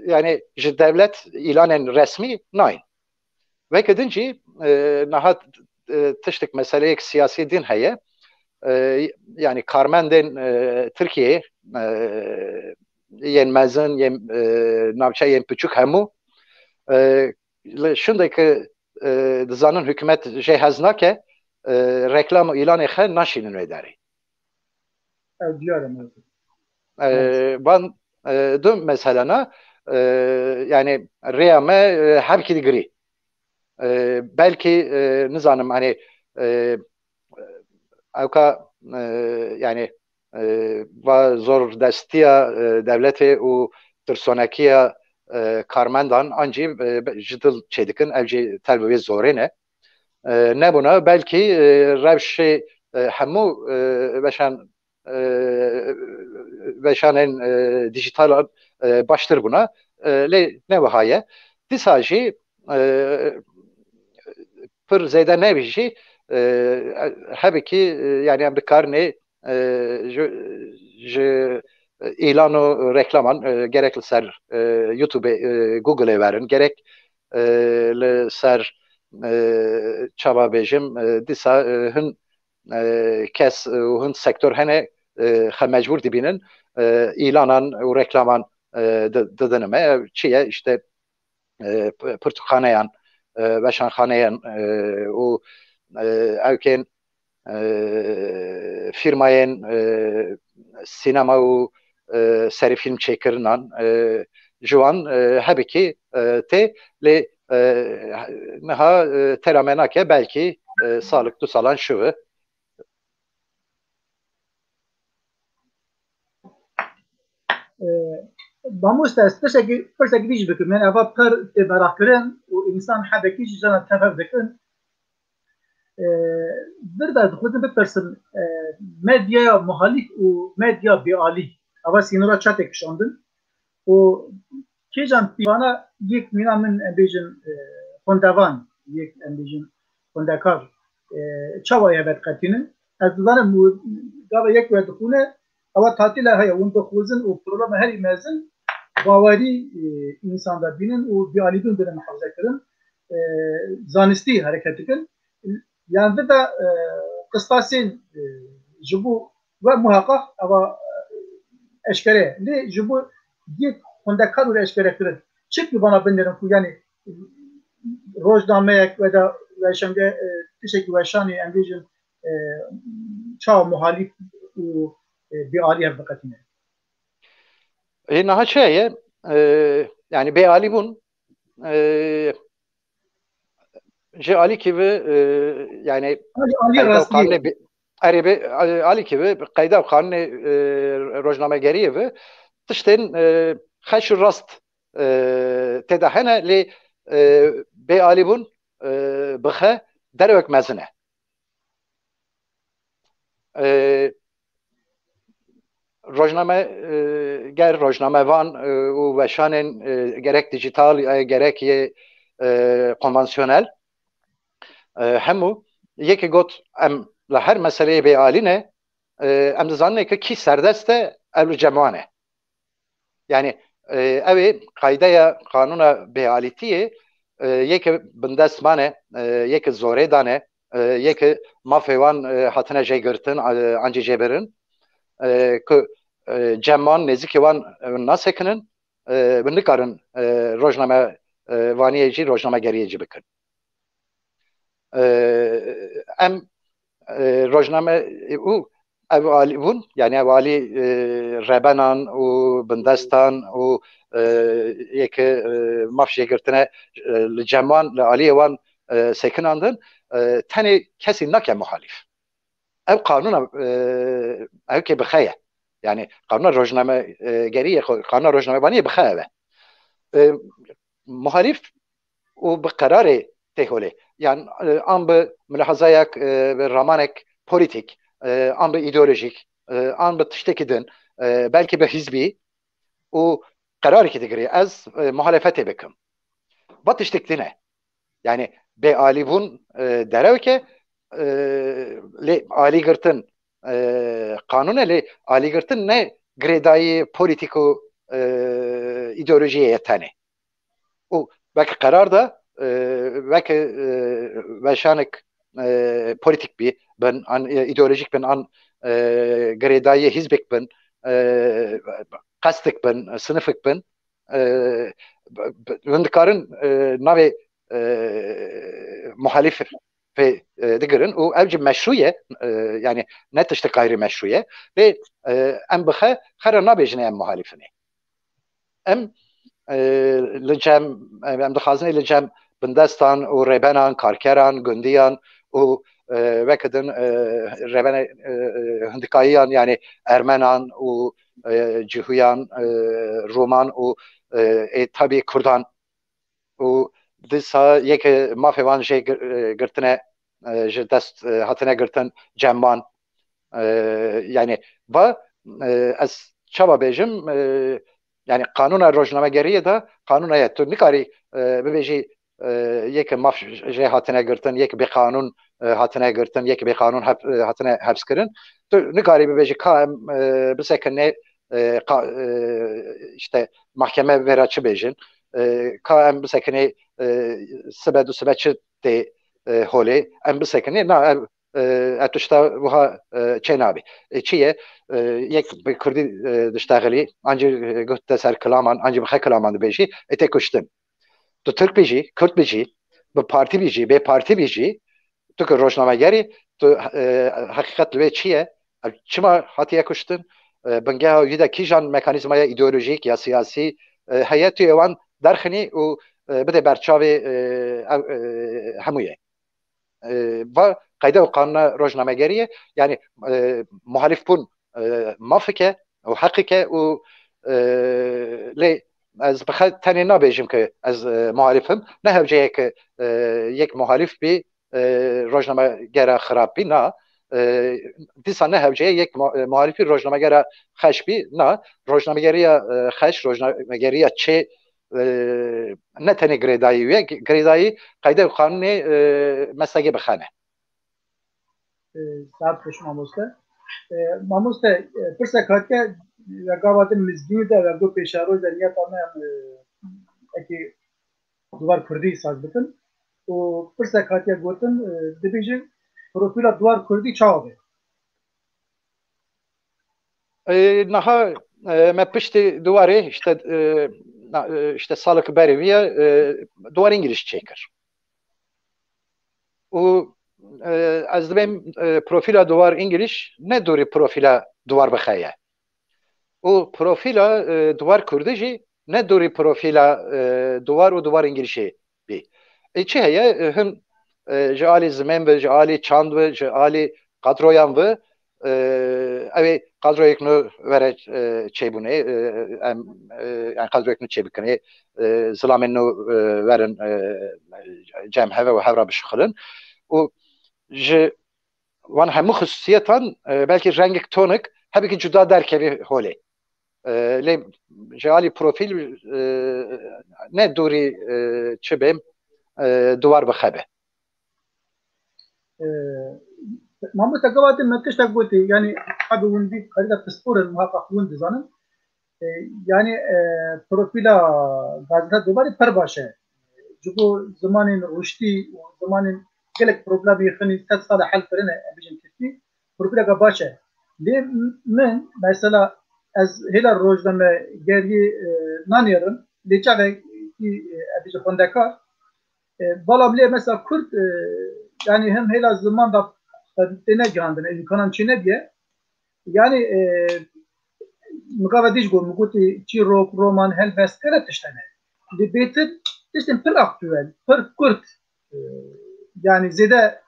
yani ji devlet ilanên resmî nayên veke din jî niha tiştek meseleyek siyasî din heye yani karmendên Tirkiye yên mezin yên navçe yên piçûk hemû şindeki dizanin hükümet jê hez nake reklam û îlanê xwe naşînin wê derê van dum meselena yani rêya me herkî digirî belki nizanim hani evka yani va zor destiya devletê û tirsonekiya karmendan ancî ji dil çêdikin ev jî tel bi wê zorê ne nebûna belkî rewşê hemû veşanên dijital baştır buna lê newihaye dîsa jî pir zêde nevî jî hebekî yani em dikarinê ji îlan û reklaman gerek li ser YouTube'ê Google'ê verin gerek li ser çava bêjim dîsa hin kes û hin sektör hene xe mecbur dibînin îlanan û reklaman didin me çi ye işte pirtûkxaneyan veşanxaneyan û evkên firmayên sinema û serî film çêkirinan ji wan hebekî tê lê niha tera me nake belkî salek du salan şivi mamoste ez tiştekî dîj bikim yani eva pir tê beravkirin û însan hebekî ji cana tevhev dikin bir de xudin bipirsin medya muhalif û medya bealî ava sînora çatek kişandin û kêjan pîvana yek mîna min em bêjin xwendevan yek em bêjin xwendekar çawa ye vedqetînin ez dizanim gava yek we dixwîne ewa tatîle heye hûn dixwazin û problema herî mezin bawerî însan de bînin û bealîbûn bine mihafezekirin zanistî hereket dikin yani bir de kıstasın jibu ve muhakkak ama eşkere ne jibu yek hundekar ve eşkere kırın çıktı bana benlerin ku yani rojdameyek ve da yaşamda teşekkür ve şani envision çağ muhalif bir aliye vakatine. Naha şeye yani beali bun Ali gibi yani Ali gibi kayda kanuni rojname geriye ve tişten haş rast tedahene li beali bun bıxa dervek mezine rojname rojname van u veşanen gerek dijital gerek ye konvansiyonel hemu yeki got em la her meseleye bealine em zanne ki serdeste evlu cemane yani evi kaydaya kanuna bealitiye yeki bindestmane yeki zore dane yeki mafevan hatine jegirtin anci jeberin ki cemman neziki van nasekinin bindikarın rojname vaniyeci rojname geriyeci bikin em rojname u evali bun yani evali rebenan u bindestan u yeki mafşe girtine cemman le aliye van sekinandın tane kesin nake muhalif ev kanuna ev ke bixeye yani kanuna rojname geriye kanuna rojname vaniye bixeye muhalif u bi kararı tehole yani an bi mülahazayak ve ramanek politik an bi ideolojik an bi tiştekidin belki bi hizbi u kararı ki digri ez muhalefete bekim bat tiştekdine yani be alivun derevke le ali girtin kanuna le ali girtin ne gredayı politiko ideolojiye yetene o belki karar da belki veşanik politik bir ben an ideolojik ben an gredayı hizbek ben kastık ben sınıfık ben hındıkarın nave muhalif ve diğerin o evci meşruye yani net işte gayri meşruye ve em bıxa xara nabejine em muhalifini em لجام ام دخوازن لجام بندستان و ربنان کارکران گندیان و وکدن ربن هندکایان yani Ermenan و Cihuyan Roman و tabi Kurdan و disa yek mafevan şey girtine dest hatine girtin cemman yani va az çaba bejim yani kanuna rojname geriye da kanuna yettu nikari bebeji yek maf je hatine girtin yek bir kanun hatine girtin yek bir kanun hatine hapis kirin nikari bebeji ka bisekene işte mahkeme veraçı bejin ka em bisekene sebedu sebeçi de hole em bisekene na etuşta buha çenabi çiye yek bir kurdi diştağili anca götte ser kalaman anca bir kalaman da beji ete kuştun tu Türk beji Kürt beji bu parti beji be parti beji tu ki rojname geri tu hakikat ve çiye çima hatiye kuştun bengeha yüde kijan mekanizmaya ideolojik ya siyasi hayatı evan derkhini o bide berçavi hamuye ve kayda o kanuna rojname geriye yani muhalif bun mafike o hakike o le az bخ tane nabejim ki az muhalifim ne hevce yek muhalif bir rojnamegera xirabî na dîsa ne hewceye yek muhalifî rojnamegera xeş bî na rojnamegeriya xeş rojnamegeriya çê ne tenê girêdayî wê girêdayî qeyde û qanûnê meslekê bixene. Saat hoş mamoste. Mamoste pirsek hatiye rekabatin mizgînî de ve gu pêşaroj de niyeta me ekî duvar Kurdî saz bikin û pirsek hatiye gotin dibêjin profîla duvar Kurdî çawa be. Niha me piştî duwarê işte salek berê wî duvar İngiliz çêkir. û ez dibêm profîla duvar İngiliz ne dorî profîla duvar bixeye. û profîla duvar Kurdî jî ne dorî profîla duvar û duvar İngilîşê bî. Çi heye hin ji alî zimên ve ji alî çand ve ji alî qadroyan ve ew ê qadroyek nû were çêbûnê em yani qadroyek nû çêbikinê zilamên nû werin cem heve û hevra bişixilin û ji wan hemû xusûsiyetan belkî rengek tonik hebekî cuda derkevî holê. Lê ji alî profîl ne dorî çi bêm duvar bixebe. Mahmut Tekavatin me tiştek gotî yani abi hûn vî xerîda pisporin muhaqqaq hûn dizanin yani profîla gazeta duvarê pir baş e. Ji bo zimanên rûştî û zimanên gelek problemê xinî sed sal hel kirine bêjin Tirkî profîleka baş e. Lê min mesela ez hêla rojname geriyê nanêrim lê çavekî bêjin xwendekar balam lê mesela Kurd yani hem hêla ziman da têne gihandine imkanan çê nebiye yani migava dîj got min gotî çîrok, roman, helbest gelek tişte ne. Lê bêtir tiştên pir aktûel, pir Kurd yani zêde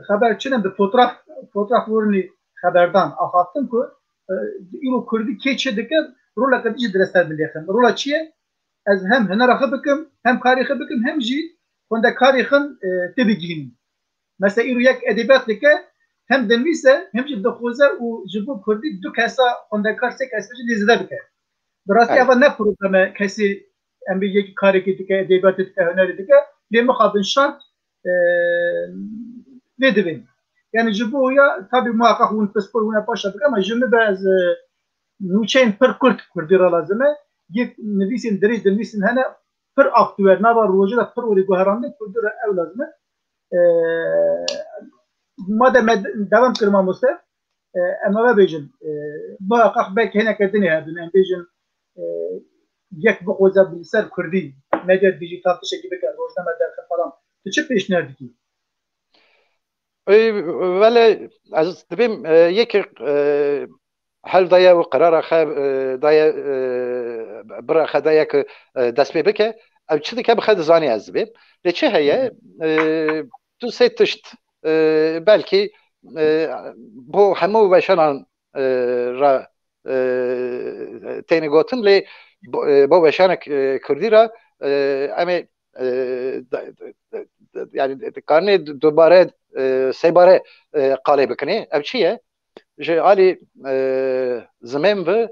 xeber çi ne bi fotoğraf werinî xeberdan axaftin ku îro Kurdî kê çi dike roleka dijî direser bilêxin. Rola çi ye? Ez hem hinera xwe bikim, hem karê xwe bikim, hem jî xwendekarê xin tê bigihînim. Mesela îro yek edebiyat dike hem dinivîse hem jî dixwaze û ji bo Kurdî du kesa xwendekar sê kes jî lê zêde bike. Bi rastî eva ne probleme kesî em bê yekî karekî dike, edebiyatê dike, hunerê dike lê mixabin şart vê dibin. Yani ji bo ya tabii muhakkak hûn pispor hûn paşa dike ama ji min be ez nûçeyên pir Kurd Kurdî ra lazim e yek nivîsên dirêj dinivîsîn hene pir aktûel nava rojê de pir werî guherandin Kurdî re ew lazim e. Madem devam kirim mamoste em ava bêjin muhakkak belki hineke dinê hebin em bêjin yek bixwaze bi ser Kurdî medya dijital tişekî bike rojname derxe falan tu çi pêşniyar dikî? Vele ez dibêm yekê heldaya û qerara xwe daye bira xwe daye ku dest pê bike ew çi dike bi xwe dizanî ez dibêm. Lê çi heye du sê tişt belkî bo hemû weşanan ra têne gotin lê bo weşanek Kurdî ra em ê yani karnê dubare sêbare qalê bikinê ev çi ye? Ji alî zimên ve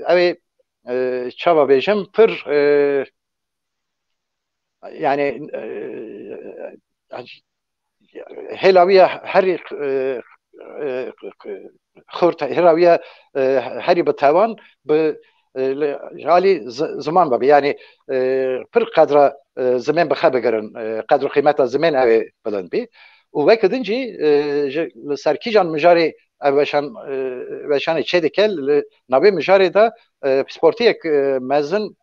ew ê çawa bêjim pir yani hêlawiya herî xurt hêlawiya herî bi tevan bi alî ziman bibî yani pir qedra zimên bi xwe bigirin qedr û qîmeta zimên ew ê bilind bî û wek din jî li ser kîjan mijarê ev weşanê çê dike li navê mijarê de pisportiyek mezin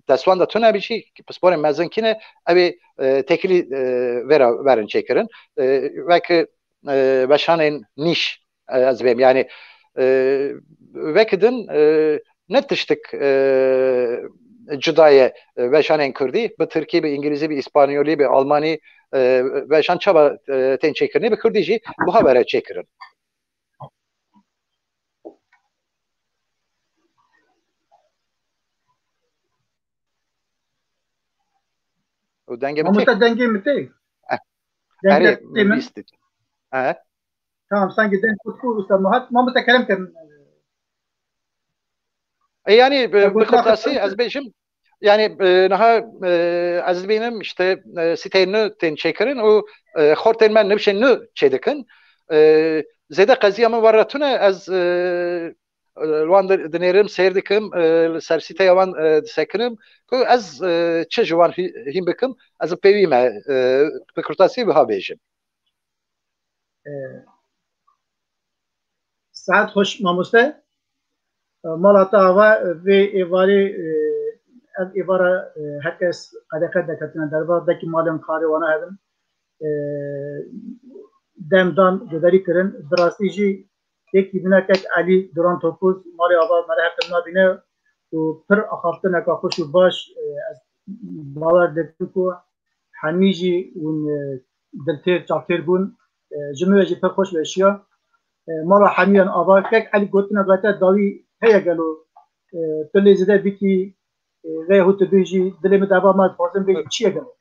destwan da tune bî jî pisporên mezin kîne ew ê tekilî verin çêkirin wek weşanên nîş ez dibêm yani wek din ne tiştik cuda ye weşanên Kurdî bi Tirkî bi İngilîzî bi İspanyolî bi Almanî weşan çawa tên çêkirinê bi Kurdî jî buha were çêkirin. و دنگ ما متی دنگی متی هری دنگی من بیست tamam sanki den kutku usta ما متكلم كم yani قلت ما بخطاسی از بیشم yani نها از بینم işte siteyini ten çekirin o horten men ne şey ne çedekin zede qaziya men varatuna az Luan denerim seyirdikim ser siteye van sekirim ko az çe jwan him bikim az pevime بخطاسی به ها بیشم ساعت خوش ماموسته مالاتا هوا و ایواری از ایوارا هرکس قدقت دکتن دربار دکی مالم کاری وانا هدم دمدان جداری کرن دراستی جی یکی بنا کک علی دوران توپوز مالی آبا مرحب کرنا بینه و پر اخافتن اکا خوش و باش از باور دکتن کو همیجی اون دلتیر چاکتیر بون جمعه جی پر خوش بشیا مالا حمیان آبا کک علی گوتنا گاتا داوی هيا قالوا تلي زدا بيكي غير هو تبيجي دلي مدابا ما تفوزن بيجي چيه قالوا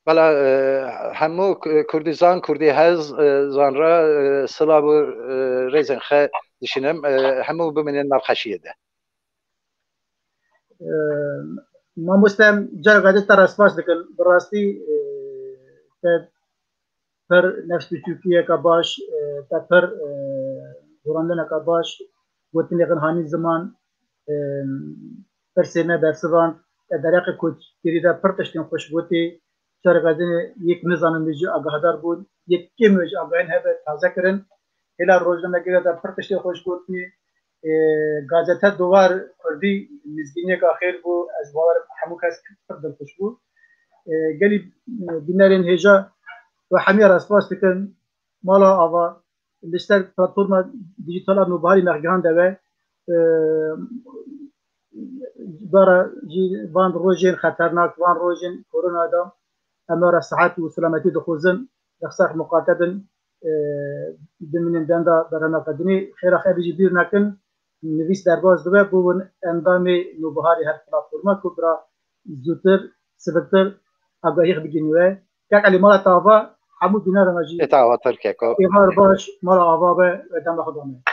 بلا همو کردستان کردی هز زانرا سلاب رزن خ دشنم همو بمنن نبخشیه ده ما مستم جر قاعدة ترى سباس لكن براستي پر نفس تركيا كباش تفر هولندا كباش وتني غنهاني زمان برسمه برسوان درق کوچ کریدا پرتشتن خوش بوتی سرگازن یک نظام میج آگاهدار بود یک کمیج آگاهن هبه تازه کردن هلا روزنامه گیردا پرتشتن خوش بوتی گازete دوار کردی مزگینه که خیر بو از باور همو کس پردل خوش بود گلی بینارین هجا و حمیر اسپاس کن مالا آوا لشتر پلتفرم دیجیتال نوباری مرگان دوه داره جی وان روزین خطرناک وان روزین کرونا دا امر صحت و سلامتی دخوزن دخسر مقاطبن دمنین دندا برنا قدمی خیر خیر بیر نکن نویس درباز دوه بون اندام نوبهاری هر پلتفرم کبرا زودتر سبکتر آگاهی بگیرنیه که علی مال تابا همون دینا رنجی اتاوا ترکیه کو ایمار باش مال آوا به دم خدامه